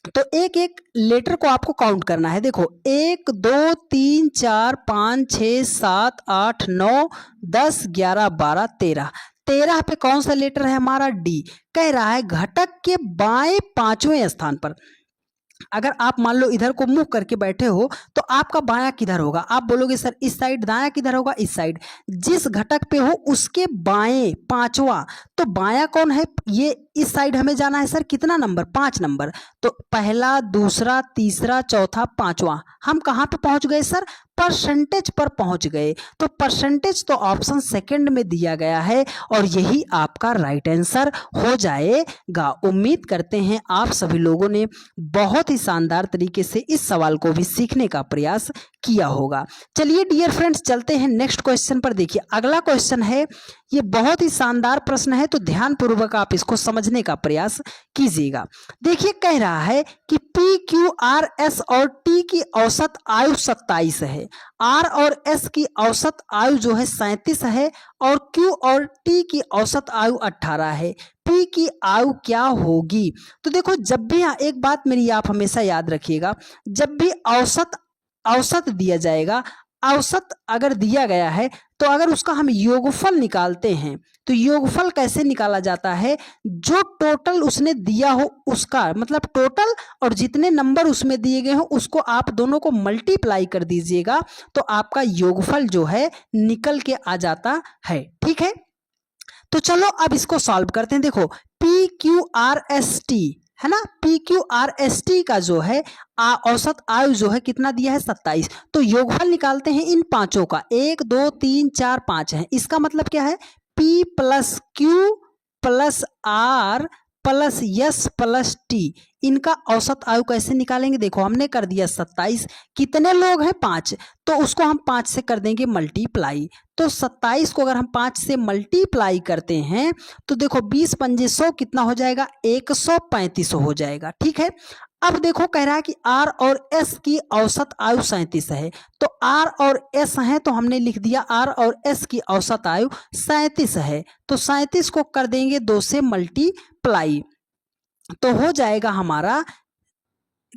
Speaker 1: तो एक एक लेटर को आपको काउंट करना है। देखो 1 2 3 4 5 6 7 8 9 10 11 12 13, 13 पे कौन सा लेटर है हमारा? डी। कह रहा है घटक के बाएं 5वें स्थान पर। अगर आप मान लो इधर को मुंह करके बैठे हो तो आपका बायां किधर होगा? आप बोलोगे सर इस साइड, दायां किधर होगा? इस साइड। जिस घटक पे हो उसके बाएं 5वां, तो बायां कौन है? ये इस साइड हमें जाना है सर, कितना नंबर? 5 नंबर। तो पहला, दूसरा, तीसरा, चौथा, 5वां, हम कहाँ पे पहुंच गए सर? परसेंटेज पर पहुंच गए। तो परसेंटेज तो ऑप्शन सेकंड में दिया गया है और यही आपका राइट आंसर हो जाएगा। उम्मीद करते हैं आप सभी लोगों ने बहुत ही शानदार तरीके से इस सवाल को भी सीखने का प्रयास किया होगा। चलिए डियर फ्रेंड्स, चलते हैं नेक्स्ट क्वेश्चन पर। देखिए अगला क्वेश्चन है, ये बहुत ही शानदार प्रश्न है, तो ध्यानपूर्वक आप इसको समझने का प्रयास कीजिएगा। देखिए कह रहा है कि पी क्यू आर एस और टी की औसत आयु 27 है, आर और एस की औसत आयु जो है 37 है और क्यू और टी की औसत आयु 18 है। पी की आयु क्या होगी? तो देखो, जब भी एक बात मेरी आप हमेशा याद रखिएगा, जब भी औसत दिया जाएगा, औसत अगर दिया गया है तो अगर उसका हम योगफल निकालते हैं तो योगफल कैसे निकाला जाता है? जो टोटल उसने दिया हो उसका मतलब टोटल और जितने नंबर उसमें दिए गए हो उसको आप दोनों को मल्टीप्लाई कर दीजिएगा तो आपका योगफल जो है निकल के आ जाता है। ठीक है, तो चलो अब इसको सॉल्व करते हैं। देखो P Q R S T है ना, P Q R S T का जो है औसत आयु जो है कितना दिया है? 27। तो योगफल निकालते हैं इन पांचों का, 1 2 3 4 5 है। इसका मतलब क्या है? P plus Q plus R plus S plus T, इनका औसत आयु कैसे निकालेंगे? देखो हमने कर दिया 27, कितने लोग हैं? 5, तो उसको हम 5 से कर देंगे मल्टीप्लाई। तो 27 को अगर हम 5 से मल्टीप्लाई करते हैं तो देखो 20 पंजे 100 कितना हो जाएगा? 135 हो जाएगा। ठीक है, अब देखो कह रहा है कि आर और एस की औसत आयु 37 है, तो आर और एस है तो हमने लिख दिया आर और एस की औसत आयु 37 है, तो 37 को कर देंगे 2 से मल्टीप्लाई, तो हो जाएगा हमारा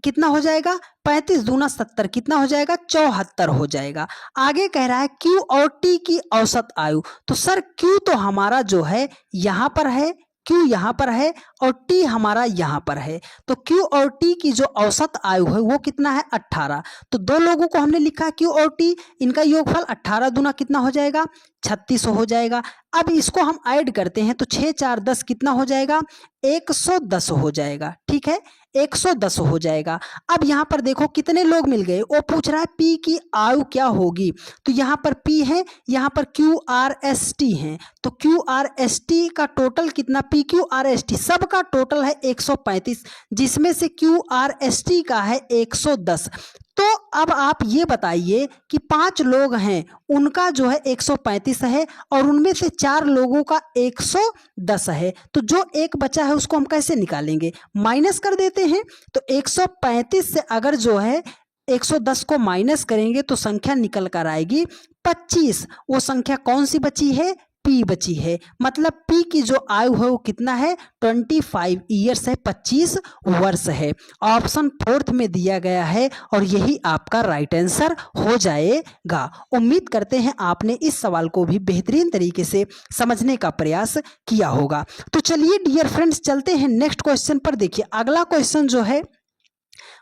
Speaker 1: कितना हो जाएगा? 35 दूना 70, कितना हो जाएगा? 74 हो जाएगा। आगे कह रहा है क्यू और टी की औसत आयु, तो सर क्यू तो हमारा जो है यहाँ पर है, क्यू यहाँ पर है और टी हमारा यहाँ पर है, तो क्यू और टी की जो औसत आयु है वो कितना है? 18। तो दो लोगों को हमने लिखा क्यू और टी, इनका योगफल 18 दूना कितना हो जाएगा? 36 हो जाएगा। अब इसको हम ऐड करते हैं तो 6 4 10 कितना हो जाएगा? 110 हो जाएगा। ठीक है, 110 हो जाएगा। अब यहाँ पर देखो कितने लोग मिल गए, वो पूछ रहा है पी की आयु क्या होगी, तो यहाँ पर पी है, यहाँ पर क्यू आर एस टी है, तो क्यू आर एस टी का टोटल कितना? P Q R S T सबका टोटल है 135, जिसमें से क्यू आर एस टी का है 110। तो अब आप ये बताइए कि 5 लोग हैं उनका जो है 135 है और उनमें से 4 लोगों का 110 है, तो जो एक बचा है उसको हम कैसे निकालेंगे? माइनस कर देते हैं। तो 135 से अगर जो है 110 को माइनस करेंगे तो संख्या निकल कर आएगी 25। वो संख्या कौन सी बची है? पी बची है। मतलब पी की जो आयु है वो कितना है? 25 ईयर्स है, 25 वर्ष है। ऑप्शन 4 में दिया गया है और यही आपका राइट आंसर हो जाएगा। उम्मीद करते हैं आपने इस सवाल को भी बेहतरीन तरीके से समझने का प्रयास किया होगा। तो चलिए डियर फ्रेंड्स, चलते हैं नेक्स्ट क्वेश्चन पर। देखिए अगला क्वेश्चन जो है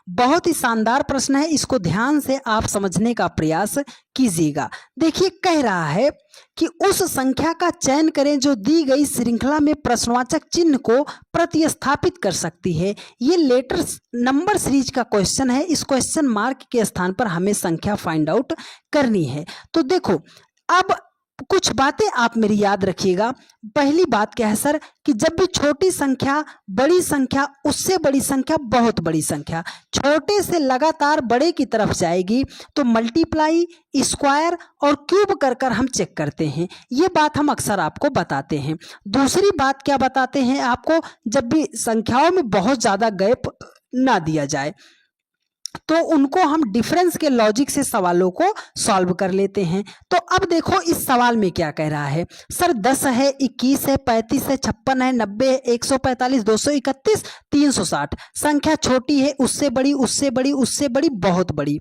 Speaker 1: बहुत ही शानदार प्रश्न है, इसको ध्यान से आप समझने का प्रयास कीजिएगा। देखिए कह रहा है कि उस संख्या का चयन करें जो दी गई श्रृंखला में प्रश्नवाचक चिन्ह को प्रतिस्थापित कर सकती है। ये लेटर नंबर सीरीज का क्वेश्चन है। इस क्वेश्चन मार्क के स्थान पर हमें संख्या फाइंड आउट करनी है। तो देखो अब कुछ बातें आप मेरी याद रखिएगा। पहली बात क्या है सर कि जब भी छोटी संख्या, बड़ी संख्या, उससे बड़ी संख्या, बहुत बड़ी संख्या छोटे से लगातार बड़े की तरफ जाएगी तो मल्टीप्लाई, स्क्वायर और क्यूब कर कर हम चेक करते हैं। ये बात हम अक्सर आपको बताते हैं। दूसरी बात क्या बताते हैं आपको? जब भी संख्याओं में बहुत ज़्यादा गैप ना दिया जाए तो उनको हम डिफरेंस के लॉजिक से सवालों को सॉल्व कर लेते हैं। तो अब देखो इस सवाल में क्या कह रहा है सर, 10 है, 21 है, 35 है, 56 है, 90 है, 145, 231, 360। संख्या छोटी है, उससे बड़ी, उससे बड़ी, उससे बड़ी, बहुत बड़ी।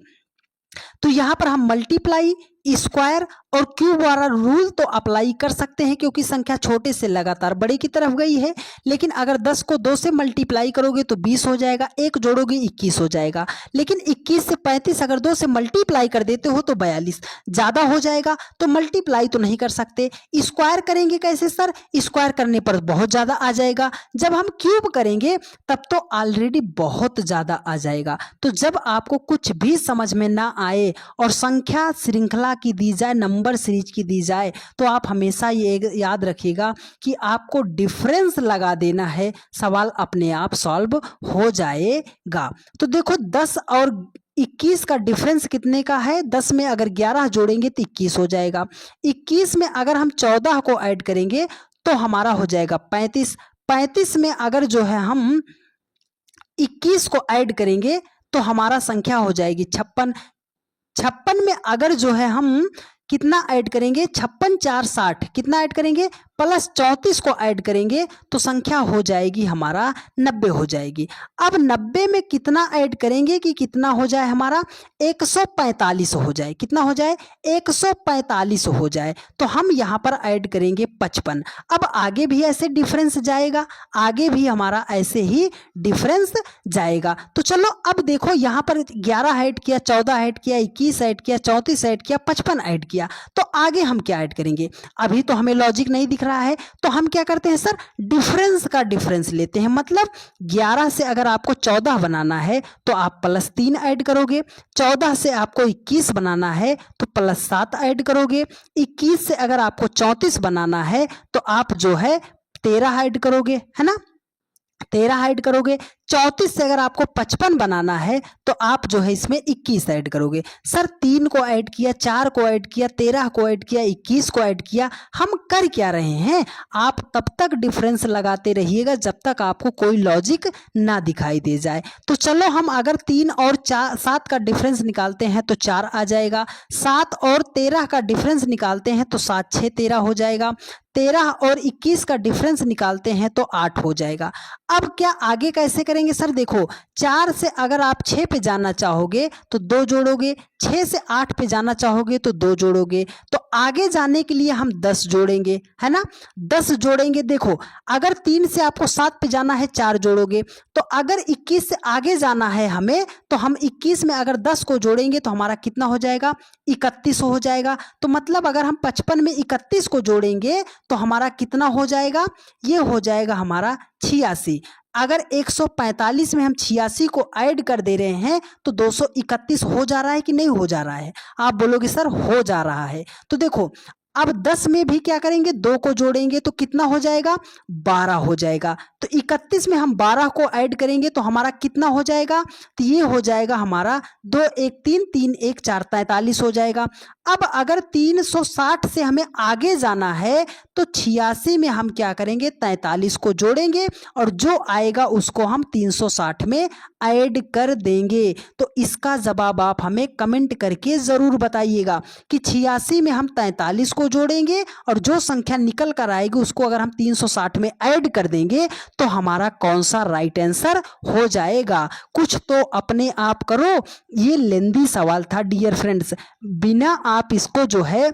Speaker 1: तो यहाँ पर हम मल्टीप्लाई, स्क्वायर और क्यूब वाला रूल तो अप्लाई कर सकते हैं क्योंकि संख्या छोटे से लगातार बड़े की तरफ गई है। लेकिन अगर 10 को 2 से मल्टीप्लाई करोगे तो 20 हो जाएगा, 1 जोड़ोगे 21 हो जाएगा। लेकिन 21 से 35 अगर 2 से मल्टीप्लाई कर देते हो तो 42 ज़्यादा हो जाएगा, तो मल्टीप्लाई तो नहीं कर सकते। स्क्वायर करेंगे कैसे सर? स्क्वायर करने पर बहुत ज़्यादा आ जाएगा, जब हम क्यूब करेंगे तब तो ऑलरेडी बहुत ज़्यादा आ जाएगा। तो जब आपको कुछ भी समझ में ना आए और संख्या श्रृंखला की दी जाए, नंबर सीरीज की दी जाए, तो आप हमेशा ये याद रखिएगा कि आपको डिफरेंस लगा देना है, सवाल अपने आप सॉल्व हो जाएगा। तो देखो 10 और 21 का डिफरेंस कितने का है? 10 में अगर 11 जोड़ेंगे तो 21 हो जाएगा। 21 में अगर हम 14 को ऐड करेंगे तो हमारा हो जाएगा 35। 35 में अगर जो है हम 21 को ऐड करेंगे तो हमारा संख्या हो जाएगी 56। 56 में अगर जो है हम कितना ऐड करेंगे? 56 4 60, कितना ऐड करेंगे? प्लस 34 को ऐड करेंगे तो संख्या हो जाएगी हमारा 90 हो जाएगी। अब 90 में कितना ऐड करेंगे कि कितना हो जाए हमारा? 145 हो जाए। कितना हो जाए? 145 हो जाए। तो हम यहाँ पर ऐड करेंगे 55। अब आगे भी ऐसे डिफरेंस जाएगा, आगे भी हमारा ऐसे ही डिफरेंस जाएगा। तो चलो अब देखो यहाँ पर 11 ऐड किया, 14 ऐड किया, 21 ऐड किया, 34 ऐड किया, 55 ऐड किया, तो आगे हम क्या ऐड करेंगे? अभी तो हमें लॉजिक नहीं दिख रहा है, तो हम क्या करते हैं सर? डिफरेंस का डिफरेंस लेते हैं। मतलब 11 से अगर आपको 14 बनाना है तो आप प्लस 3 ऐड करोगे, 14 से आपको 21 बनाना है तो प्लस 7 ऐड करोगे, 21 से अगर आपको 34 बनाना है तो आप जो है 13 ऐड करोगे, है ना? 13 ऐड करोगे। 34 से अगर आपको 55 बनाना है तो आप जो है इसमें 21 ऐड करोगे। सर 3 को ऐड किया, 4 को ऐड किया, 13 को ऐड किया, 21 को ऐड किया, हम कर क्या रहे हैं? आप तब तक डिफरेंस लगाते रहिएगा जब तक आपको कोई लॉजिक ना दिखाई दे जाए। तो चलो हम अगर 3 और 7 का डिफरेंस निकालते हैं तो 4 आ जाएगा, 7 और 13 का डिफरेंस निकालते हैं तो 7 6 13 हो जाएगा, 13 और 21 का डिफरेंस निकालते हैं तो 8 हो जाएगा। अब क्या आगे कैसे करेंगे सर? देखो 4 से अगर आप 6 पे जाना चाहोगे तो 2 जोड़ोगे, 6 से 8 पे जाना चाहोगे तो 2 जोड़ोगे, तो आगे जाने के लिए हम 10 जोड़ेंगे, है ना? 10 जोड़ेंगे। देखो अगर 3 से आपको 7 पे जाना है 4 जोड़ोगे, तो अगर 21 से आगे जाना है हमें तो हम 21 में अगर 10 को जोड़ेंगे तो हमारा कितना हो जाएगा? 31 हो जाएगा। तो मतलब अगर हम 55 में 31 को जोड़ेंगे तो हमारा कितना हो जाएगा? ये हो जाएगा हमारा 86। अगर 145 में हम 86 को ऐड कर दे रहे हैं तो 231 हो जा रहा है कि नहीं हो जा रहा है? आप बोलोगे सर हो जा रहा है। तो देखो अब 10 में भी क्या करेंगे? 2 को जोड़ेंगे तो कितना हो जाएगा? 12 हो जाएगा। तो 31 में हम 12 को ऐड करेंगे तो हमारा कितना हो जाएगा? तो ये हो जाएगा हमारा 2 1 3 3 1 4 43 हो जाएगा। अब अगर 360 से हमें आगे जाना है तो 86 में हम क्या करेंगे? 43 को जोड़ेंगे और जो आएगा उसको हम 360 में ऐड कर देंगे। तो इसका जवाब आप हमें कमेंट करके ज़रूर बताइएगा कि 86 में हम 43 को जोड़ेंगे और जो संख्या निकल कर आएगी उसको अगर हम 360 में ऐड कर देंगे तो हमारा कौन सा राइट आंसर हो जाएगा? कुछ तो अपने आप करो। ये लेंदी सवाल था डियर फ्रेंड्स, बिना आप इसको जो है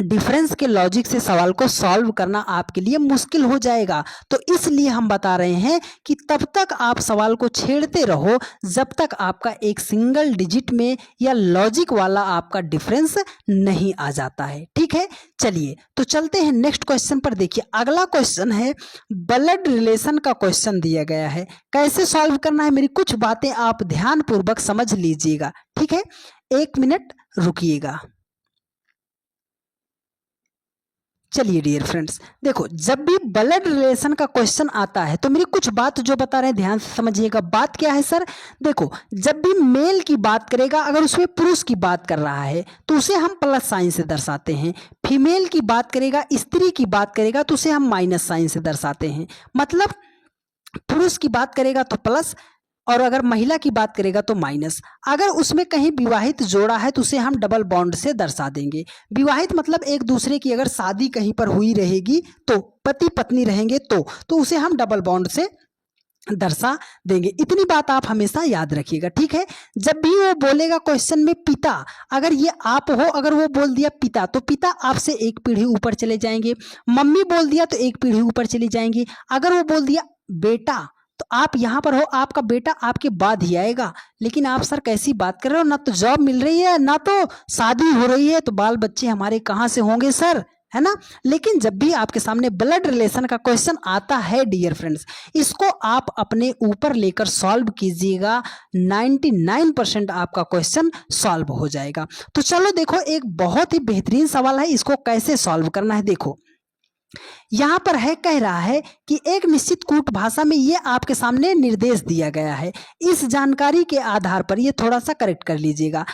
Speaker 1: डिफरेंस के लॉजिक से सवाल को सॉल्व करना आपके लिए मुश्किल हो जाएगा। तो इसलिए हम बता रहे हैं कि तब तक आप सवाल को छेड़ते रहो जब तक आपका एक सिंगल डिजिट में या लॉजिक वाला आपका डिफरेंस नहीं आ जाता है। ठीक है, चलिए तो चलते हैं नेक्स्ट क्वेश्चन पर। देखिए अगला क्वेश्चन है ब्लड रिलेशन का क्वेश्चन दिया गया है। कैसे सॉल्व करना है मेरी कुछ बातें आप ध्यानपूर्वक समझ लीजिएगा। ठीक है, 1 मिनट रुकिएगा। चलिए डियर फ्रेंड्स, देखो जब भी ब्लड रिलेशन का क्वेश्चन आता है तो मेरी कुछ बात जो बता रहे हैं ध्यान से समझिएगा। बात क्या है सर? देखो जब भी मेल की बात करेगा, अगर उसमें पुरुष की बात कर रहा है तो उसे हम प्लस साइन से दर्शाते हैं। फीमेल की बात करेगा, स्त्री की बात करेगा तो उसे हम माइनस साइन से दर्शाते हैं। मतलब पुरुष की बात करेगा तो प्लस और अगर महिला की बात करेगा तो माइनस। अगर उसमें कहीं विवाहित जोड़ा है तो उसे हम डबल बॉन्ड से दर्शा देंगे। विवाहित मतलब एक दूसरे की अगर शादी कहीं पर हुई रहेगी तो पति पत्नी रहेंगे तो उसे हम डबल बॉन्ड से दर्शा देंगे। इतनी बात आप हमेशा याद रखिएगा, ठीक है। जब भी वो बोलेगा क्वेश्चन में पिता, अगर ये आप हो, अगर वो बोल दिया पिता तो पिता आपसे एक पीढ़ी ऊपर चले जाएंगे। मम्मी बोल दिया तो एक पीढ़ी ऊपर चली जाएंगी। अगर वो बोल दिया बेटा तो आप यहाँ पर हो, आपका बेटा आपके बाद ही आएगा। लेकिन आप सर कैसी बात कर रहे हो, ना तो जॉब मिल रही है ना तो शादी हो रही है, तो बाल बच्चे हमारे कहाँ से होंगे सर, है ना। लेकिन जब भी आपके सामने ब्लड रिलेशन का क्वेश्चन आता है डियर फ्रेंड्स, इसको आप अपने ऊपर लेकर सॉल्व कीजिएगा, 99% आपका क्वेश्चन सॉल्व हो जाएगा। तो चलो देखो, एक बहुत ही बेहतरीन सवाल है, इसको कैसे सॉल्व करना है देखो। यहां पर है, कह रहा है कि एक निश्चित कूट भाषा में ये आपके सामने निर्देश दिया गया है। इस जानकारी के आधार पर ये थोड़ा सा करेक्ट कर लीजिएगा।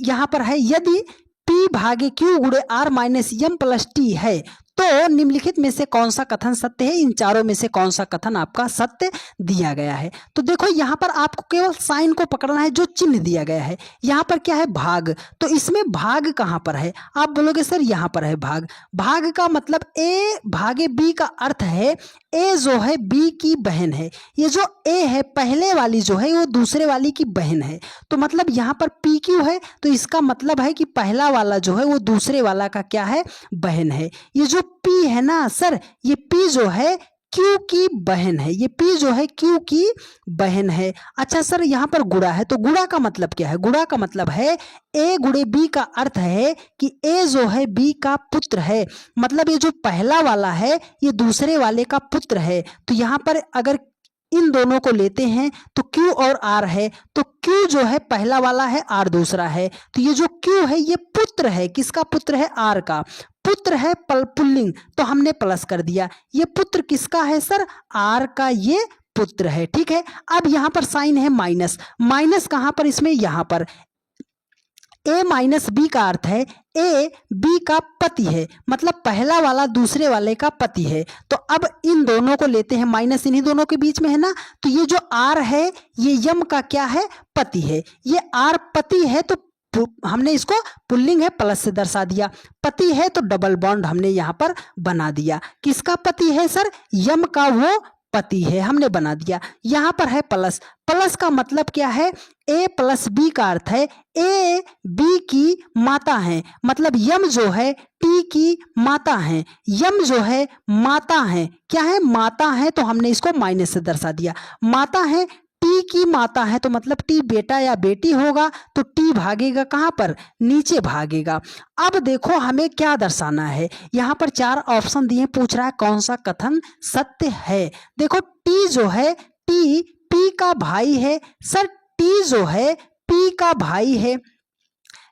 Speaker 1: यहां पर है, यदि P भागे Q गुणे R minus M plus T है तो निम्नलिखित में से कौन सा कथन सत्य है, इन चारों में से कौन सा कथन आपका सत्य दिया गया है। तो देखो यहाँ पर आपको केवल साइन को पकड़ना है, जो चिन्ह दिया गया है। यहाँ पर क्या है, भाग, तो इसमें भाग कहाँ पर है, आप बोलोगे सर यहाँ पर है भाग। भाग का मतलब A भागे B का अर्थ है A जो है B की बहन है। ये जो A है पहले वाली जो है वो दूसरे वाली की बहन है। तो मतलब यहाँ पर PQ है, तो इसका मतलब है कि पहला वाला जो है वो दूसरे वाला का क्या है, बहन है। ये जो P है ना सर, ये P जो है Q की बहन है, ये P जो है Q की बहन है। अच्छा सर यहाँ पर गुणा है, तो गुणा का मतलब क्या है, गुणा का मतलब है A गुणे B का अर्थ है कि A जो है B का पुत्र है। मतलब ये जो पहला वाला है ये दूसरे वाले का पुत्र है। तो यहाँ पर अगर इन दोनों को लेते हैं तो Q और R है, तो Q जो है पहला वाला है, R दूसरा है। तो ये जो Q है ये पुत्र है, किसका पुत्र है, R का पुत्र है, पुल्लिंग, तो हमने प्लस कर दिया। ये पुत्र किसका है सर, R का ये पुत्र है, ठीक है। अब यहाँ पर साइन है माइनस, माइनस कहाँ पर, इसमें यहाँ पर A माइनस B का अर्थ है A B का पति है, मतलब पहला वाला दूसरे वाले का पति है। तो अब इन दोनों को लेते हैं, माइनस इन्हीं दोनों के बीच में है ना, तो ये जो R है ये यम का क्या है, पति है। ये R पति है तो हमने इसको पुल्लिंग है प्लस से दर्शा दिया। पति है तो डबल बॉन्ड हमने यहाँ पर बना दिया। किसका पति है सर, यम का वो पति है, हमने बना दिया। यहाँ पर है प्लस, प्लस का मतलब क्या है, A प्लस B का अर्थ है A B की माता है, मतलब यम जो है T की माता है। यम जो है माता है, क्या है, माता है, तो हमने इसको माइनस से दर्शा दिया। माता है, T की माता है, तो मतलब T बेटा या बेटी होगा, तो T भागेगा कहाँ पर, नीचे भागेगा। अब देखो हमें क्या दर्शाना है, यहाँ पर 4 ऑप्शन दिए, पूछ रहा है कौन सा कथन सत्य है। देखो T जो है T P का भाई है, सर T जो है P का भाई है।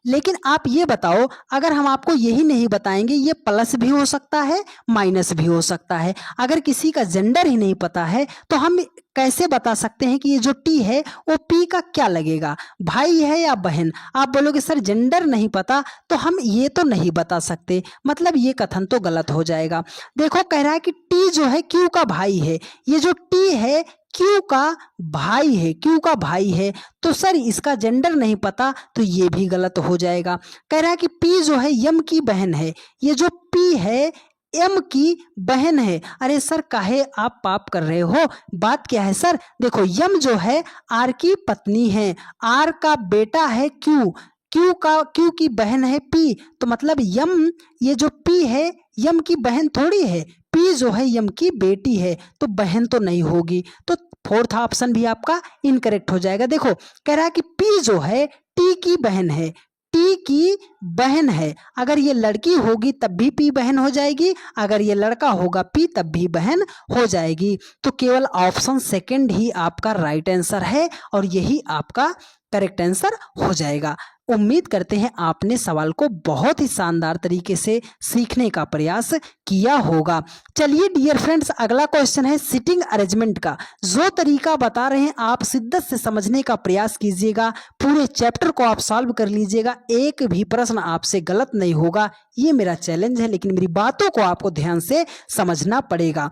Speaker 1: लेकिन आप ये बताओ, अगर हम आपको यही नहीं बताएंगे, ये प्लस भी हो सकता है माइनस भी हो सकता है। अगर किसी का जेंडर ही नहीं पता है तो हम कैसे बता सकते हैं कि ये जो T है वो P का क्या लगेगा, भाई है या बहन। आप बोलोगे सर जेंडर नहीं पता, तो हम ये तो नहीं बता सकते, मतलब ये कथन तो गलत हो जाएगा। देखो कह रहा है कि T जो है Q का भाई है, ये जो T है Q का भाई है, Q का भाई है, तो सर इसका जेंडर नहीं पता, तो ये भी गलत हो जाएगा। कह रहा है कि P जो है यम की बहन है, ये जो P है एम की बहन है। अरे सर काहे आप पाप कर रहे हो, बात क्या है सर, देखो यम जो है आर की पत्नी है, आर का बेटा है क्यू, क्यू की बहन है पी, तो मतलब यम, ये जो पी है यम की बहन थोड़ी है, पी जो है यम की बेटी है, तो बहन तो नहीं होगी, तो फोर्थ ऑप्शन भी आपका इनकरेक्ट हो जाएगा। देखो कह रहा है कि पी जो है टी की बहन है, टी की बहन है, अगर ये लड़की होगी तब भी पी बहन हो जाएगी, अगर ये लड़का होगा पी तब भी बहन हो जाएगी। तो केवल ऑप्शन सेकंड ही आपका राइट आंसर है और यही आपका करेक्ट आंसर हो जाएगा। उम्मीद करते हैं आपने सवाल को बहुत ही शानदार तरीके से सीखने का प्रयास किया होगा। चलिए डियर फ्रेंड्स, अगला क्वेश्चन है सिटिंग अरेंजमेंट का। जो तरीका बता रहे हैं आप शिद्दत से समझने का प्रयास कीजिएगा, पूरे चैप्टर को आप सॉल्व कर लीजिएगा, एक भी प्रश्न आपसे गलत नहीं होगा, ये मेरा चैलेंज है, लेकिन मेरी बातों को आपको ध्यान से समझना पड़ेगा।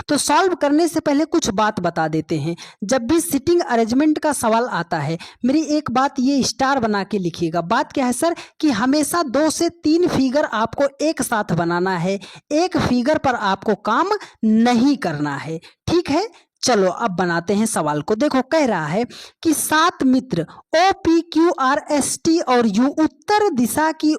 Speaker 1: तो सॉल्व करने से पहले कुछ बात बता देते हैं। जब भी सिटिंग अरेंजमेंट का सवाल आता है, मेरी एक बात ये स्टार बना के लिखिएगा। बात क्या है सर कि हमेशा 2 से 3 फिगर आपको एक साथ बनाना है, एक फिगर पर आपको काम नहीं करना है, ठीक है। चलो अब बनाते हैं सवाल को। देखो कह रहा है कि 7 मित्र OPQRST और U उत्तर दिशा की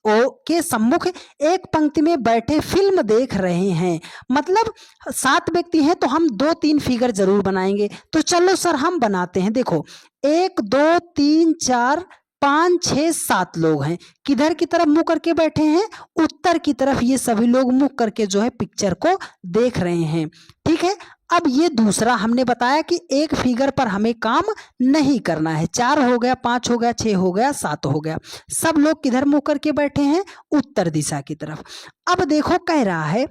Speaker 1: ओ के सम्मुख एक पंक्ति में बैठे फिल्म देख रहे हैं। मतलब 7 व्यक्ति हैं तो हम 2-3 फिगर जरूर बनाएंगे। तो चलो सर हम बनाते हैं। देखो 1 2 3 4 5 6 7 लोग हैं। किधर की तरफ मुंह करके बैठे हैं? उत्तर की तरफ ये सभी लोग मुंह करके जो है पिक्चर को देख रहे हैं। ठीक है, अब ये दूसरा हमने बताया कि एक फिगर पर हमें काम नहीं करना है। 4 हो गया, 5 हो गया, 6 हो गया, 7 हो गया। सब लोग किधर मुंह करके बैठे हैं? उत्तर दिशा की तरफ। अब देखो कह रहा है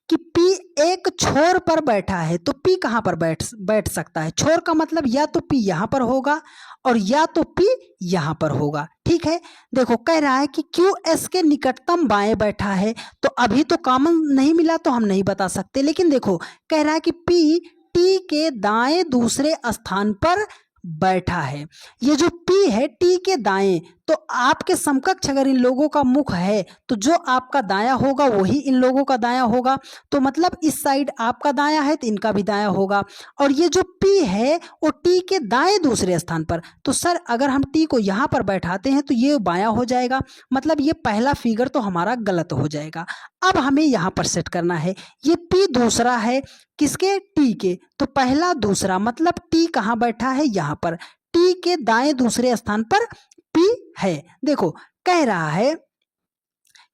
Speaker 1: कि P एक छोर पर बैठा है, तो P कहाँ पर बैठ सकता है? छोर का मतलब या तो P यहाँ पर होगा और या तो P यहाँ पर होगा। ठीक है, देखो कह रहा है कि Q S के निकटतम बाएं बैठा है, तो अभी तो कॉमन नहीं मिला तो हम नहीं बता सकते। लेकिन देखो कह रहा है कि P T के दाएं दूसरे स्थान पर बैठा है। ये जो P है T के दाएं, तो आपके समकक्ष अगर इन लोगों का मुख है तो जो आपका दाया होगा वही इन लोगों का दाया होगा। तो मतलब इस साइड आपका दाया है तो इनका भी दाया होगा। और ये जो P है वो T के दाएं दूसरे स्थान पर, तो सर अगर हम T को यहाँ पर बैठाते हैं तो ये बायां हो जाएगा। मतलब ये पहला फिगर तो हमारा गलत हो जाएगा। अब हमें यहाँ पर सेट करना है। ये P दूसरा है किसके? T के। तो पहला दूसरा मतलब T कहाँ बैठा है? यहाँ पर। T के दाएं दूसरे स्थान पर P है। देखो कह रहा है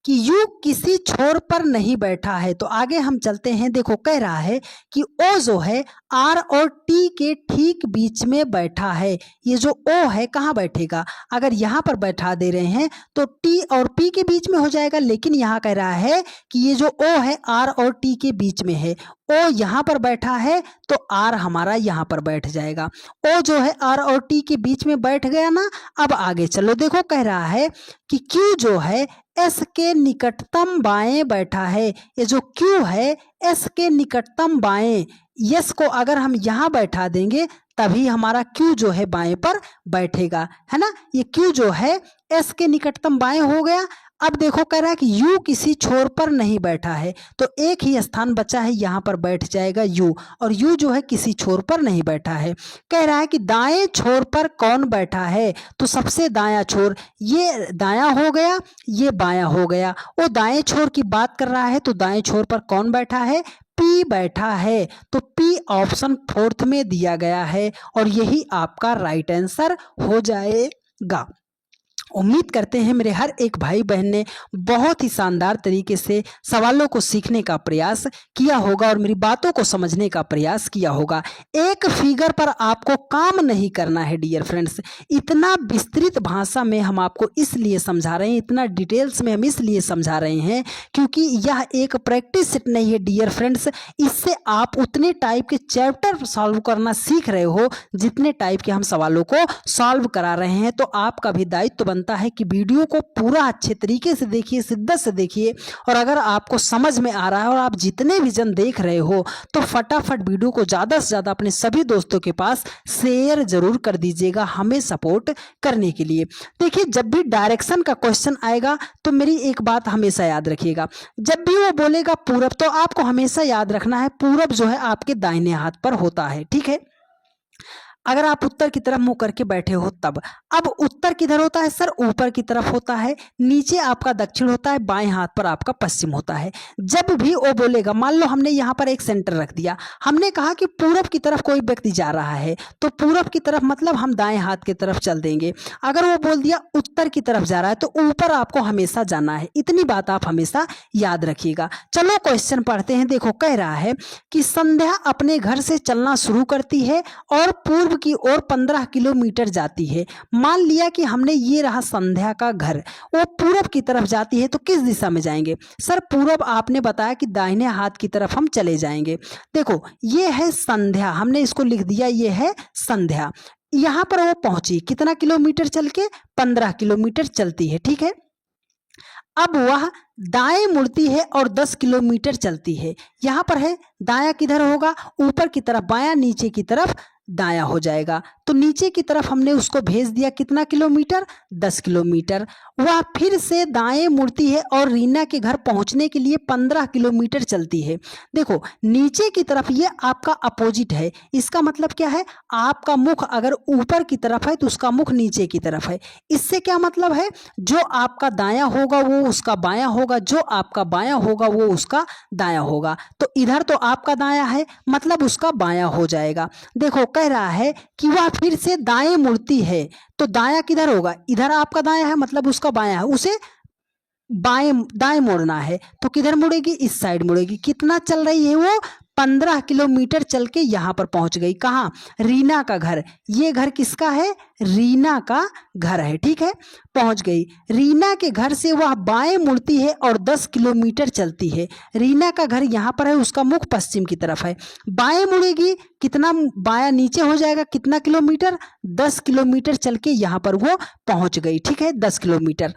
Speaker 1: कि U किसी छोर पर नहीं बैठा है, तो आगे हम चलते हैं। देखो कह रहा है कि O जो है R और T के ठीक बीच में बैठा है। ये जो O है कहाँ बैठेगा? अगर यहाँ पर बैठा दे रहे हैं तो T और P के बीच में हो जाएगा, लेकिन यहाँ कह रहा है कि ये जो O है R और T के बीच में है। O यहाँ पर बैठा है तो R हमारा यहाँ पर बैठ जाएगा। O जो है R और T के बीच में बैठ गया ना। अब आगे चलो, देखो कह रहा है कि Q जो है S के निकटतम बाएं बैठा है। ये जो Q है S के निकटतम बाएं, यस को अगर हम यहाँ बैठा देंगे तभी हमारा Q जो है बाएं पर बैठेगा, है ना। ये Q जो है S के निकटतम बाएं हो गया। अब देखो कह रहा है कि U किसी छोर पर नहीं बैठा है, तो एक ही स्थान बचा है, यहाँ पर बैठ जाएगा U। और U जो है किसी छोर पर नहीं बैठा है। कह रहा है कि दाएं छोर पर कौन बैठा है? तो सबसे दायां छोर, ये दायां हो गया, ये बायां हो गया। वो दाएं छोर की बात कर रहा है, तो दाएं छोर पर कौन बैठा है? P बैठा है। तो P ऑप्शन 4th में दिया गया है और यही आपका राइट आंसर हो जाएगा। उम्मीद करते हैं मेरे हर एक भाई बहन ने बहुत ही शानदार तरीके से सवालों को सीखने का प्रयास किया होगा और मेरी बातों को समझने का प्रयास किया होगा। एक फिगर पर आपको काम नहीं करना है डियर फ्रेंड्स। इतना विस्तृत भाषा में हम आपको इसलिए समझा रहे हैं, इतना डिटेल्स में हम इसलिए समझा रहे हैं क्योंकि यह एक प्रैक्टिस सेट नहीं है डियर फ्रेंड्स। इससे आप उतने टाइप के चैप्टर सॉल्व करना सीख रहे हो जितने टाइप के हम सवालों को सॉल्व करा रहे हैं। तो आपका भी दायित्व बनता है कि वीडियो को पूरा अच्छे तरीके से देखिए, शिद्दत से देखिए। और अगर आपको समझ में आ रहा है और आप जितने भी जन देख रहे हो तो फटाफट वीडियो को ज़्यादा से ज़्यादा अपने सभी दोस्तों के पास शेयर जरूर कर दीजिएगा हमें सपोर्ट करने के लिए। देखिए जब भी डायरेक्शन का क्वेश्चन आएगा तो मेरी एक बात हमेशा याद रखिएगा, जब भी वो बोलेगा पूरब तो आपको हमेशा याद रखना है पूरब जो है आपके दाहिने हाथ पर होता है। ठीक है, अगर आप उत्तर की तरफ मुंह करके बैठे हो तब। अब उत्तर किधर होता है सर? ऊपर की तरफ होता है, नीचे आपका दक्षिण होता है, बाएं हाथ पर आपका पश्चिम होता है। जब भी वो बोलेगा, मान लो हमने यहाँ पर एक सेंटर रख दिया, हमने कहा कि पूरब की तरफ कोई व्यक्ति जा रहा है, तो पूरब की तरफ मतलब हम दाएं हाथ की तरफ चल देंगे। अगर वो बोल दिया उत्तर की तरफ जा रहा है तो ऊपर आपको हमेशा जाना है। इतनी बात आप हमेशा याद रखिएगा। चलो क्वेश्चन पढ़ते हैं। देखो कह रहा है कि संध्या अपने घर से चलना शुरू करती है और पूर्व की ओर 15 किलोमीटर जाती है। मान लिया कि हमने ये रहा संध्या का घर, वो पूरब की तरफ जाती है, तो किस दिशा में जाएंगे सर? पूरब आपने बताया कि दाहिने हाथ की तरफ हम चले जाएंगे। देखो ये है संध्या, हमने इसको लिख दिया, ये है संध्या। यहां पर वो पहुंची, कितना किलोमीटर चल के? 15 किलोमीटर चलती है। ठीक है, अब वह दाएं मुड़ती है और 10 किलोमीटर चलती है। यहाँ पर है दाया किधर होगा? ऊपर की तरफ, बायां नीचे की तरफ दायां हो जाएगा। तो नीचे की तरफ हमने उसको भेज दिया कितना किलोमीटर, 10 किलोमीटर। वह फिर से दाएं मुड़ती है और रीना के घर पहुंचने के लिए 15 किलोमीटर चलती है। देखो नीचे की तरफ ये आपका अपोजिट है, इसका मतलब क्या है, आपका मुख अगर ऊपर की तरफ है तो उसका मुख नीचे की तरफ है। इससे क्या मतलब है, जो आपका दायां होगा वो उसका बायां होगा, जो आपका बायां होगा वो उसका दायां होगा। तो इधर तो आपका दायां है मतलब उसका बायां हो जाएगा। देखो कह रहा है कि वह फिर से दाएं मुड़ती है, तो दायां किधर होगा, इधर आपका दायां है मतलब उसका बायां है, उसे बाएं दाएं मुड़ना है तो किधर मुड़ेगी, इस साइड मुड़ेगी। कितना चल रही है वो, 15 किलोमीटर चल के यहाँ पर पहुंच गई। कहाँ, रीना का घर। ये घर किसका है, रीना का घर है, ठीक है। पहुंच गई। रीना के घर से वह बाएं मुड़ती है और 10 किलोमीटर चलती है। रीना का घर यहाँ पर है, उसका मुख पश्चिम की तरफ है। बाएं मुड़ेगी, कितना बायां नीचे हो जाएगा, कितना किलोमीटर, 10 किलोमीटर चल के यहाँ पर वो पहुंच गई, ठीक है, 10 किलोमीटर।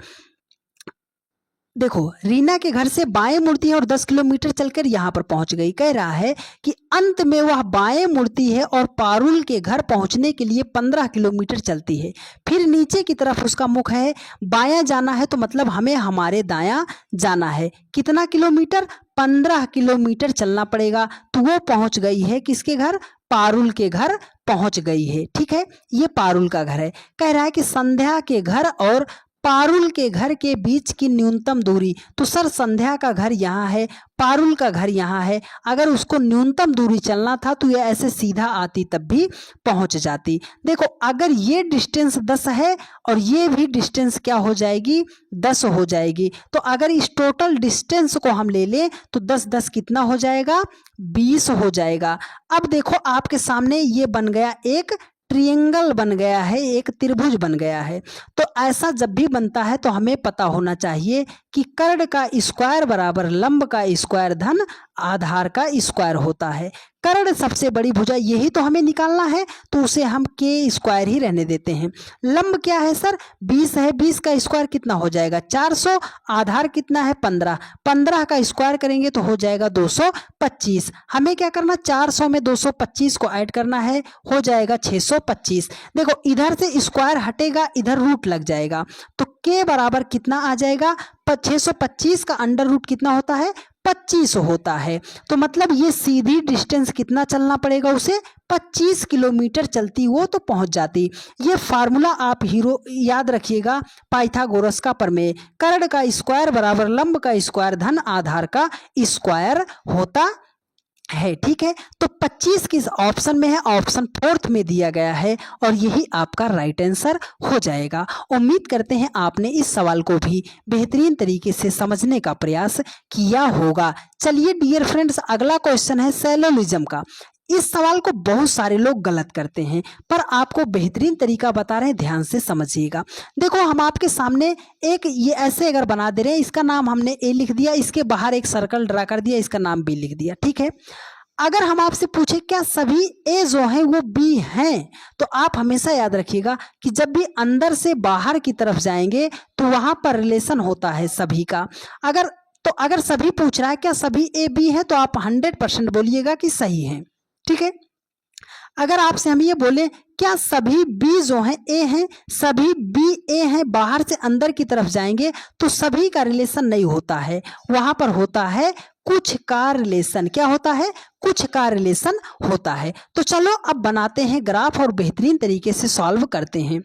Speaker 1: देखो रीना के घर से बाएं मुड़ती है और 10 किलोमीटर चलकर यहाँ पर पहुंच गई। कह रहा है कि अंत में वह बाएं मुड़ती है और पारुल के घर पहुंचने के लिए 15 किलोमीटर चलती है। फिर नीचे की तरफ उसका मुख है, बायां जाना है तो मतलब हमें हमारे दायां जाना है। कितना किलोमीटर, 15 किलोमीटर चलना पड़ेगा। तो वो पहुंच गई है किसके घर, पारुल के घर पहुंच गई है, ठीक है। ये पारुल का घर है। कह रहा है कि संध्या के घर और पारुल के घर के बीच की न्यूनतम दूरी, तो सर संध्या का घर यहाँ है, पारुल का घर यहाँ है। अगर उसको न्यूनतम दूरी चलना था तो ये ऐसे सीधा आती तब भी पहुंच जाती। देखो अगर ये डिस्टेंस 10 है और ये भी डिस्टेंस क्या हो जाएगी, 10 हो जाएगी। तो अगर इस टोटल डिस्टेंस को हम ले लें तो 10 10 कितना हो जाएगा, 20 हो जाएगा। अब देखो आपके सामने ये बन गया एक ट्रिएंगल बन गया है, एक त्रिभुज बन गया है। तो ऐसा जब भी बनता है तो हमें पता होना चाहिए कि कर्ण का स्क्वायर बराबर लंब का स्क्वायर धन आधार का स्क्वायर होता है। कर्ण सबसे बड़ी भुजा, यही तो हमें निकालना है, तो उसे हम के स्क्वायर ही रहने देते हैं। लंब क्या है सर, 20 है, 20 का स्क्वायर कितना हो जाएगा, 400। आधार कितना है, 15, 15 का स्क्वायर करेंगे तो हो जाएगा 225। हमें क्या करना, 400 में 225 को ऐड करना है, हो जाएगा 625। देखो इधर से स्क्वायर हटेगा, इधर रूट लग जाएगा, तो के बराबर कितना आ जाएगा, 625 का अंडर रूट कितना होता है, 25 होता है। तो मतलब ये सीधी डिस्टेंस कितना चलना पड़ेगा उसे, 25 किलोमीटर चलती वो तो पहुंच जाती। ये फार्मूला आप याद रखिएगा, पाइथागोरस का प्रमेय। कर्ण का स्क्वायर बराबर लंब का स्क्वायर धन आधार का स्क्वायर होता है, ठीक है। तो 25 किस ऑप्शन में है, ऑप्शन 4 में दिया गया है और यही आपका राइट आंसर हो जाएगा। उम्मीद करते हैं आपने इस सवाल को भी बेहतरीन तरीके से समझने का प्रयास किया होगा। चलिए डियर फ्रेंड्स, अगला क्वेश्चन है सैलोलिज्म का। इस सवाल को बहुत सारे लोग गलत करते हैं, पर आपको बेहतरीन तरीका बता रहे हैं, ध्यान से समझिएगा। देखो हम आपके सामने एक ये ऐसे अगर बना दे रहे हैं, इसका नाम हमने ए लिख दिया, इसके बाहर एक सर्कल ड्रा कर दिया, इसका नाम बी लिख दिया, ठीक है। अगर हम आपसे पूछे क्या सभी ए जो हैं वो बी हैं, तो आप हमेशा याद रखिएगा कि जब भी अंदर से बाहर की तरफ जाएंगे तो वहां पर रिलेशन होता है सभी का। अगर सभी पूछ रहा है क्या सभी ए बी है, तो आप 100% बोलिएगा कि सही है, ठीक है। अगर आपसे हम ये बोले क्या सभी बी जो हैं ए हैं, सभी बी ए हैं, बाहर से अंदर की तरफ जाएंगे तो सभी का रिलेशन नहीं होता है, वहां पर होता है कुछ का रिलेशन। क्या होता है, कुछ का रिलेशन होता है। तो चलो अब बनाते हैं ग्राफ और बेहतरीन तरीके से सॉल्व करते हैं।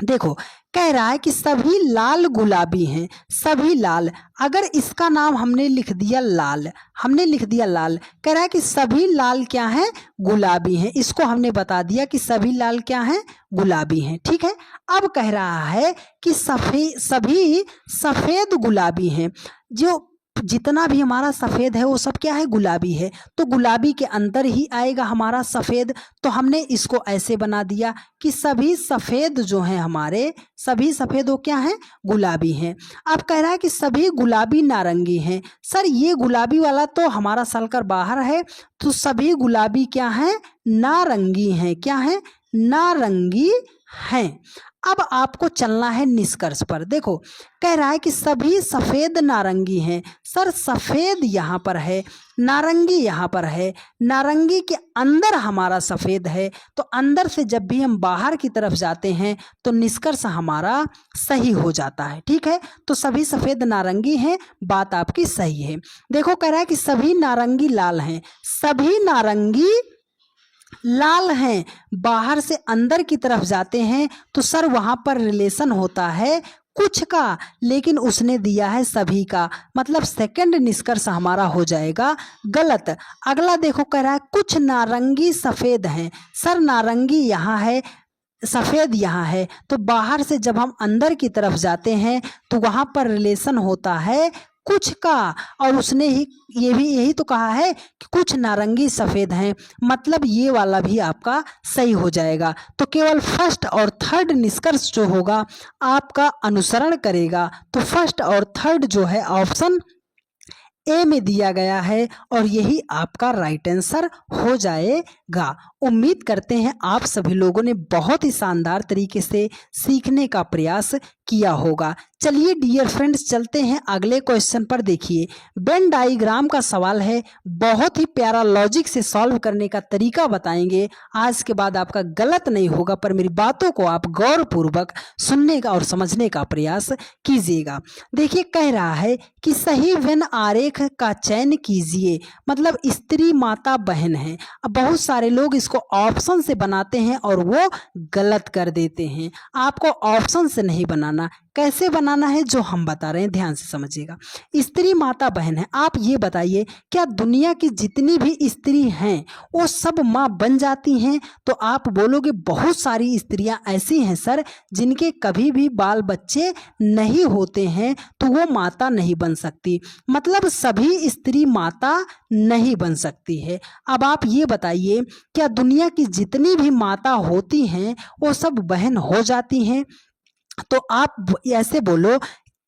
Speaker 1: देखो कह रहा है कि सभी लाल गुलाबी हैं, सभी लाल। अगर इसका नाम हमने लिख दिया लाल, हमने लिख दिया लाल, कह रहा है कि सभी लाल क्या हैं, गुलाबी हैं। इसको हमने बता दिया कि सभी लाल क्या हैं, गुलाबी हैं, ठीक है। अब कह रहा है कि सभी सफेद गुलाबी हैं। जो जितना भी हमारा सफेद है वो सब क्या है, गुलाबी है। तो गुलाबी के अंदर ही आएगा हमारा सफेद। तो हमने इसको ऐसे बना दिया कि सभी सफेद जो हैं हमारे, सभी सफेद वो क्या हैं, गुलाबी हैं। अब कह रहा है कि सभी गुलाबी नारंगी हैं। सर ये गुलाबी वाला तो हमारा सर्कल बाहर है, तो सभी गुलाबी क्या हैं, नारंगी हैं। क्या है, नारंगी हैं। अब आपको चलना है निष्कर्ष पर। देखो कह रहा है कि सभी सफ़ेद नारंगी हैं। सर सफ़ेद यहाँ पर है, नारंगी यहाँ पर है, नारंगी के अंदर हमारा सफ़ेद है, तो अंदर से जब भी हम बाहर की तरफ जाते हैं तो निष्कर्ष हमारा सही हो जाता है। ठीक है, तो सभी सफ़ेद नारंगी हैं, बात आपकी सही है। देखो कह रहा है कि सभी नारंगी लाल हैं, सभी नारंगी लाल हैं, बाहर से अंदर की तरफ जाते हैं तो सर वहाँ पर रिलेशन होता है कुछ का, लेकिन उसने दिया है सभी का, मतलब सेकंड निष्कर्ष हमारा हो जाएगा गलत। अगला देखो कह रहा है कुछ नारंगी सफ़ेद हैं। सर नारंगी यहाँ है, सफ़ेद यहाँ है, तो बाहर से जब हम अंदर की तरफ जाते हैं तो वहाँ पर रिलेशन होता है कुछ का, और उसने ही यही तो कहा है कि कुछ नारंगी सफ़ेद हैं, मतलब ये वाला भी आपका सही हो जाएगा। तो केवल फर्स्ट और थर्ड निष्कर्ष जो होगा आपका अनुसरण करेगा। तो फर्स्ट और थर्ड जो है ऑप्शन ए में दिया गया है और यही आपका राइट आंसर हो जाएगा। उम्मीद करते हैं आप सभी लोगों ने बहुत ही शानदार तरीके से सीखने का प्रयास किया होगा। चलिए डियर फ्रेंड्स चलते हैं अगले क्वेश्चन पर। देखिए वेन डायग्राम का सवाल है, बहुत ही प्यारा लॉजिक से सॉल्व करने का तरीका बताएंगे। आज के बाद आपका गलत नहीं होगा, पर मेरी बातों को आप गौरपूर्वक सुनने का और समझने का प्रयास कीजिएगा। देखिए कह रहा है कि सही वेन आरेख का चयन कीजिए, मतलब स्त्री माता बहन है। अब बहुत सारे लोग इसको ऑप्शन से बनाते हैं और वो गलत कर देते हैं। आपको ऑप्शन से नहीं बनाना, कैसे बनाना है जो हम बता रहे हैं, ध्यान से समझिएगा। स्त्री माता बहन है, आप ये बताइए क्या दुनिया की जितनी भी स्त्री हैं वो सब माँ बन जाती हैं? तो आप बोलोगे बहुत सारी स्त्रियां ऐसी हैं सर जिनके कभी भी बाल बच्चे नहीं होते हैं, तो वो माता नहीं बन सकती, मतलब सभी स्त्री माता नहीं बन सकती है। अब आप ये बताइए क्या दुनिया की जितनी भी माता होती हैं वो सब बहन हो जाती हैं? तो आप ऐसे बोलो,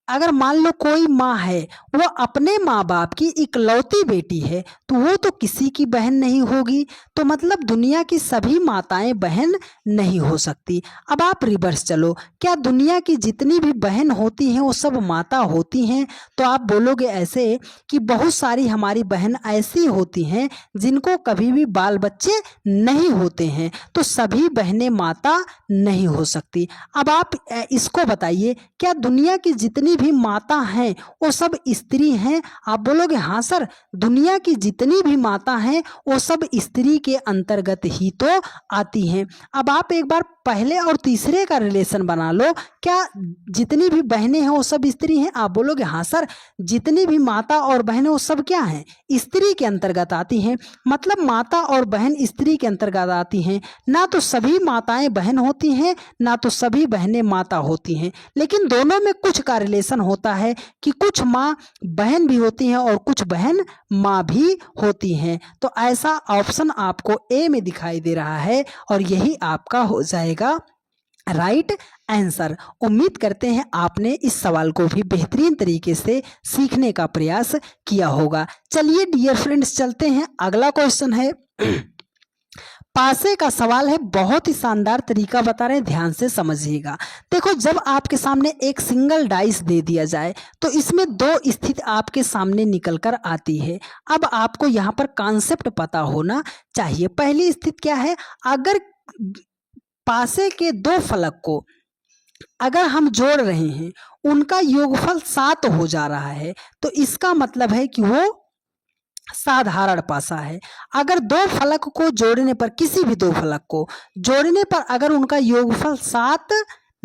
Speaker 1: अगर मान लो कोई माँ है वो अपने माँ बाप की इकलौती बेटी है तो वो तो किसी की बहन नहीं होगी, तो मतलब दुनिया की सभी माताएं बहन नहीं हो सकती। अब आप रिवर्स चलो, क्या दुनिया की जितनी भी बहन होती हैं वो सब माता होती हैं? तो आप बोलोगे ऐसे कि बहुत सारी हमारी बहन ऐसी होती हैं जिनको कभी भी बाल बच्चे नहीं होते हैं, तो सभी बहनें माता नहीं हो सकती। अब आप इसको बताइए क्या दुनिया की जितनी भी माता हैं वो सब स्त्री हैं? आप बोलोगे हाँ सर, दुनिया की जितनी भी माता हैं वो सब स्त्री के अंतर्गत ही तो आती हैं। अब आप एक बार पहले और तीसरे का रिलेशन बना लो, क्या जितनी भी बहनें हैं वो सब स्त्री हैं? आप बोलोगे हाँ सर, जितनी भी माता और बहनें वो सब क्या हैं, स्त्री के अंतर्गत आती हैं, मतलब माता और बहन स्त्री के अंतर्गत आती हैं। ना तो सभी माताएं बहन होती हैं ना तो सभी बहनें माता होती हैं, लेकिन दोनों में कुछ का रिलेशन होता है कि कुछ माँ बहन भी होती हैं और कुछ बहन माँ भी होती हैं। तो ऐसा ऑप्शन आपको ए में दिखाई दे रहा है और यही आपका हो जाएगा राइट आंसर। उम्मीद करते हैं आपने इस सवाल को भी बेहतरीन तरीके से सीखने का प्रयास किया होगा। चलिए डियर फ्रेंड्स चलते हैं, अगला क्वेश्चन है पासे का सवाल है, बहुत ही शानदार तरीका बता रहे हैं, ध्यान से समझिएगा। देखो जब आपके सामने एक सिंगल डाइस दे दिया जाए तो इसमें दो स्थिति आपके सामने निकल कर आती है। अब आपको यहाँ पर कॉन्सेप्ट पता होना चाहिए। पहली स्थिति क्या है, अगर पासे के दो फलक को अगर हम जोड़ रहे हैं उनका योगफल 7 हो जा रहा है तो इसका मतलब है कि वो साधारण पासा है। अगर दो फलक को जोड़ने पर, किसी भी दो फलक को जोड़ने पर अगर उनका योगफल 7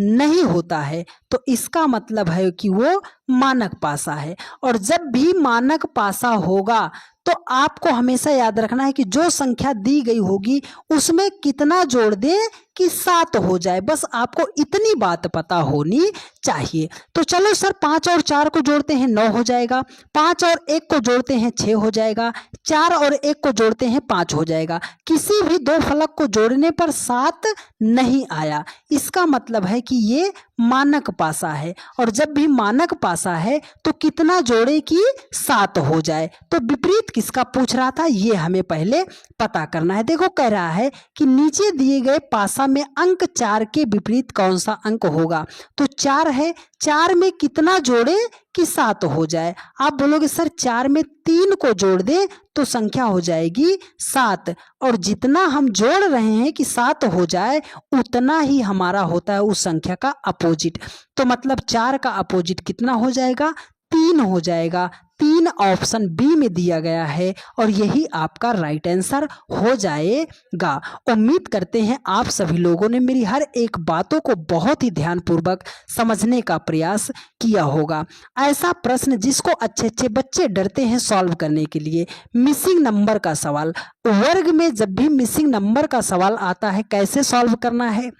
Speaker 1: नहीं होता है तो इसका मतलब है कि वो मानक पासा है। और जब भी मानक पासा होगा तो आपको हमेशा याद रखना है कि जो संख्या दी गई होगी उसमें कितना जोड़ दें कि 7 हो जाए, बस आपको इतनी बात पता होनी चाहिए। तो चलो सर 5 और 4 को जोड़ते हैं 9 हो जाएगा, 5 और 1 को जोड़ते हैं 6 हो जाएगा, 4 और 1 को जोड़ते हैं 5 हो जाएगा। किसी भी दो फलक को जोड़ने पर 7 नहीं आया, इसका मतलब है कि ये मानक पासा है, और जब भी मानक पासा है तो कितना जोड़े कि 7 हो जाए। तो विपरीत किसका पूछ रहा था, ये हमें पहले पता करना है। देखो कह रहा है कि नीचे दिए गए पासा में अंक 4 के विपरीत कौन सा अंक होगा। तो 4 है, 4 में कितना जोड़े कि 7 हो जाए। आप बोलोगे सर 4 में 3 को जोड़ दे तो संख्या हो जाएगी 7, और जितना हम जोड़ रहे हैं कि 7 हो जाए उतना ही हमारा होता है उस संख्या का अपोजिट। तो मतलब 4 का अपोजिट कितना हो जाएगा, 3 हो जाएगा। 3 ऑप्शन बी में दिया गया है और यही आपका राइट आंसर हो जाएगा। उम्मीद करते हैं आप सभी लोगों ने मेरी हर एक बातों को बहुत ही ध्यानपूर्वक समझने का प्रयास किया होगा। ऐसा प्रश्न जिसको अच्छे अच्छे बच्चे डरते हैं सॉल्व करने के लिए, मिसिंग नंबर का सवाल। वर्ग में जब भी मिसिंग नंबर का सवाल आता है कैसे सॉल्व करना है,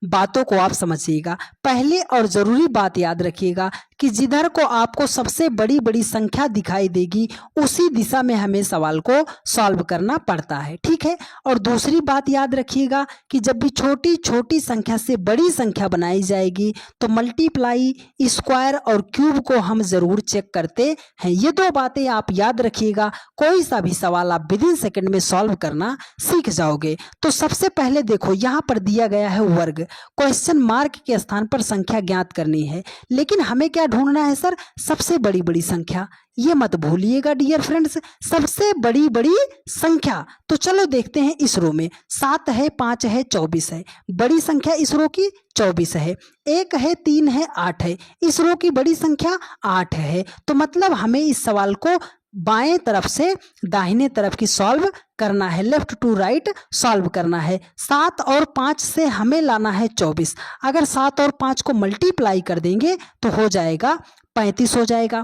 Speaker 1: बातों को आप समझिएगा। पहले और जरूरी बात याद रखिएगा कि जिधर को आपको सबसे बड़ी बड़ी संख्या दिखाई देगी उसी दिशा में हमें सवाल को सॉल्व करना पड़ता है, ठीक है। और दूसरी बात याद रखिएगा कि जब भी छोटी छोटी संख्या से बड़ी संख्या बनाई जाएगी तो मल्टीप्लाई, स्क्वायर और क्यूब को हम जरूर चेक करते हैं। ये दो बातें आप याद रखिएगा, कोई सा भी सवाल आप विदिन सेकंड में सॉल्व करना सीख जाओगे। तो सबसे पहले देखो यहाँ पर दिया गया है वर्ग, क्वेश्चन मार्क के स्थान पर संख्या ज्ञात करनी है, लेकिन हमें क्या ढूंढना है सर, सबसे बड़ी बड़ी संख्या। ये मत भूलिएगा डियर फ्रेंड्स, सबसे बड़ी बड़ी संख्या। तो चलो देखते हैं इस रो में 7 है, 5 है, 24 है। बड़ी संख्या इस रो की 24 है, 1 है, 3 है, 8 है। इस रो की बड़ी संख्या 8 है। तो मतलब हमें इस सवाल को बाएं तरफ से दाहिने तरफ की सॉल्व करना है, लेफ्ट टू राइट सॉल्व करना है। 7 और 5 से हमें लाना है 24। अगर 7 और 5 को मल्टीप्लाई कर देंगे तो हो जाएगा 35 हो जाएगा,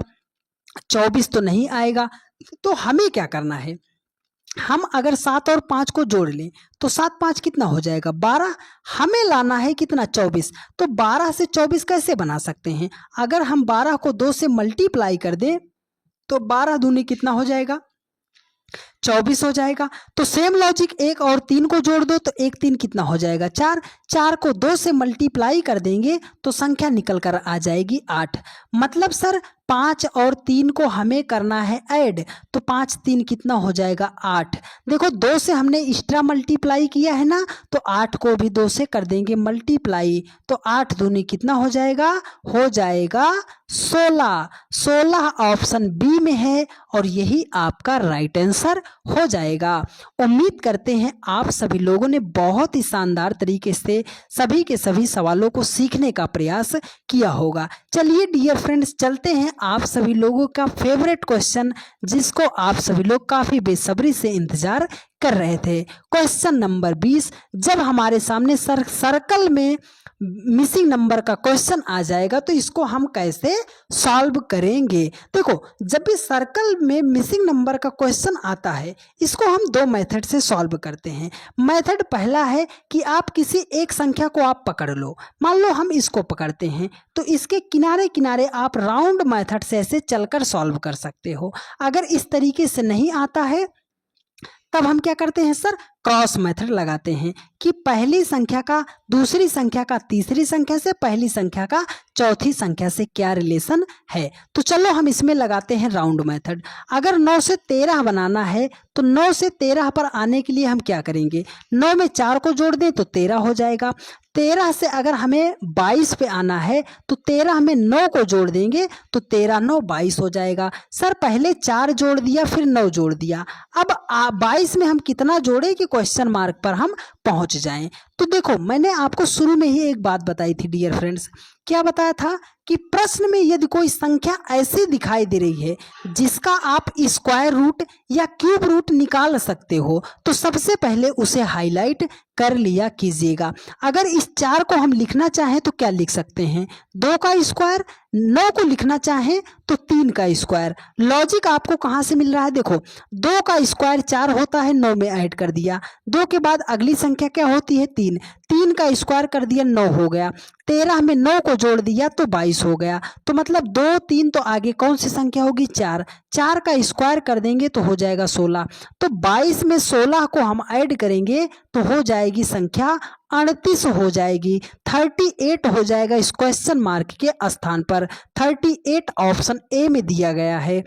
Speaker 1: 24 तो नहीं आएगा। तो हमें क्या करना है, हम अगर 7 और 5 को जोड़ लें तो 7 5 कितना हो जाएगा 12। हमें लाना है कितना 24। तो 12 से 24 कैसे बना सकते हैं, अगर हम 12 को 2 से मल्टीप्लाई कर दें तो 12 दूनी कितना हो जाएगा 24 हो जाएगा। तो सेम लॉजिक 1 और 3 को जोड़ दो तो 1 3 कितना हो जाएगा 4। 4 को 2 से मल्टीप्लाई कर देंगे तो संख्या निकल कर आ जाएगी 8। मतलब सर 5 और 3 को हमें करना है ऐड, तो 5 3 कितना हो जाएगा 8। देखो 2 से हमने एक्स्ट्रा मल्टीप्लाई किया है ना, तो 8 को भी 2 से कर देंगे मल्टीप्लाई, तो 8 दूनी कितना हो जाएगा 16। 16 ऑप्शन बी में है और यही आपका राइट आंसर हो जाएगा। उम्मीद करते हैं आप सभी लोगों ने बहुत ही शानदार तरीके से सभी के सभी सवालों को सीखने का प्रयास किया होगा। चलिए डियर फ्रेंड्स चलते हैं आप सभी लोगों का फेवरेट क्वेश्चन, जिसको आप सभी लोग काफी बेसब्री से इंतजार कर रहे थे। Question number 20। जब हमारे सामने सर्कल में मिसिंग नंबर का क्वेश्चन आ जाएगा तो इसको हम कैसे सॉल्व करेंगे। देखो जब भी सर्कल में मिसिंग नंबर का क्वेश्चन आता है इसको हम दो मेथड से सॉल्व करते हैं। मेथड पहला है कि आप किसी एक संख्या को आप पकड़ लो, मान लो हम इसको पकड़ते हैं तो इसके किनारे किनारे आप राउंड मेथड से ऐसे चलकर सॉल्व कर सकते हो। अगर इस तरीके से नहीं आता है तब हम क्या करते हैं सर, क्रॉस मेथड लगाते हैं कि पहली संख्या का दूसरी संख्या का तीसरी संख्या से, पहली संख्या का चौथी संख्या से क्या रिलेशन है। तो चलो हम इसमें लगाते हैं राउंड मेथड। अगर 9 से 13 बनाना है तो 9 से 13 पर आने के लिए हम क्या करेंगे, 9 में 4 को जोड़ दें तो 13 हो जाएगा। 13 से अगर हमें 22 पे आना है तो 13 में 9 को जोड़ देंगे तो 13 9 22 हो जाएगा। सर पहले 4 जोड़ दिया फिर 9 जोड़ दिया, अब 22 में हम कितना जोड़े कि क्वेश्चन मार्क पर हम पहुंच जाएं। तो देखो मैंने आपको शुरू में ही एक बात बताई थी डियर फ्रेंड्स, क्या बताया था कि प्रश्न में यदि कोई संख्या ऐसी दिखाई दे रही है जिसका आप स्क्वायर रूट या क्यूब रूट निकाल सकते हो तो सबसे पहले उसे हाईलाइट कर लिया कीजिएगा। अगर इस 4 को हम लिखना चाहें तो क्या लिख सकते हैं, 2 का स्क्वायर 9 को लिखना चाहें तो 3 का स्क्वायर। लॉजिक आपको कहाँ से मिल रहा है, देखो 2 का स्क्वायर 4 होता है, 9 में ऐड कर दिया। 2 के बाद अगली संख्या क्या होती है 3, 3 का स्क्वायर कर दिया 9 हो गया। 13 में 9 को जोड़ दिया तो 22 हो गया। तो मतलब 2 3 तो आगे कौन सी संख्या होगी 4, 4 का स्क्वायर कर देंगे तो हो जाएगा 16। तो 22 में 16 को हम ऐड करेंगे तो हो जाएगी संख्या 38 हो जाएगी, 38 हो जाएगा इस क्वेश्चन मार्क के स्थान पर। 38 ऑप्शन ए में दिया गया है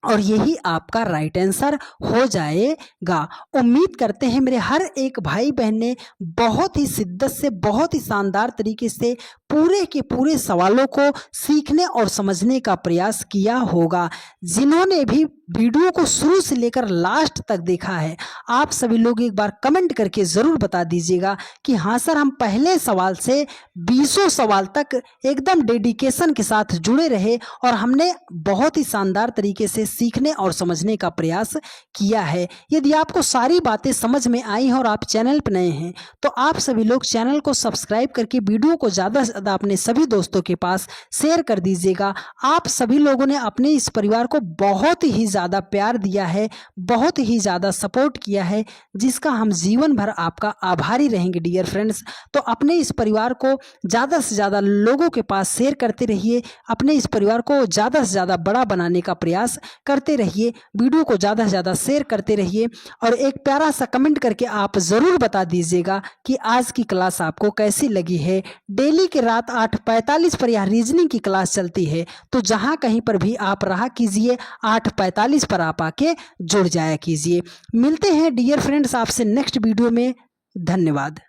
Speaker 1: और यही आपका राइट आंसर हो जाएगा। उम्मीद करते हैं मेरे हर एक भाई बहन ने बहुत ही शिद्दत से, बहुत ही शानदार तरीके से पूरे के पूरे सवालों को सीखने और समझने का प्रयास किया होगा। जिन्होंने भी वीडियो को शुरू से लेकर लास्ट तक देखा है, आप सभी लोग एक बार कमेंट करके ज़रूर बता दीजिएगा कि हाँ सर, हम पहले सवाल से 20 सवाल तक एकदम डेडिकेशन के साथ जुड़े रहे और हमने बहुत ही शानदार तरीके से सीखने और समझने का प्रयास किया है। यदि आपको सारी बातें समझ में आई हैं और आप चैनल पर नए हैं तो आप सभी लोग चैनल को सब्सक्राइब करके वीडियो को ज़्यादा से ज़्यादा अपने सभी दोस्तों के पास शेयर कर दीजिएगा। आप सभी लोगों ने अपने इस परिवार को बहुत ही ज़्यादा प्यार दिया है, बहुत ही ज़्यादा सपोर्ट किया है, जिसका हम जीवन भर आपका आभारी रहेंगे डियर फ्रेंड्स। तो अपने इस परिवार को ज़्यादा से ज़्यादा लोगों के पास शेयर करते रहिए, अपने इस परिवार को ज़्यादा से ज़्यादा बड़ा बनाने का प्रयास करते रहिए, वीडियो को ज़्यादा से ज़्यादा शेयर करते रहिए और एक प्यारा सा कमेंट करके आप ज़रूर बता दीजिएगा कि आज की क्लास आपको कैसी लगी है। डेली के रात 8:45 पर यह रीजनिंग की क्लास चलती है, तो जहां कहीं पर भी आप रहा कीजिए 8:45 पर आप आके जुड़ जाया कीजिए। मिलते हैं डियर फ्रेंड्स आपसे नेक्स्ट वीडियो में। धन्यवाद।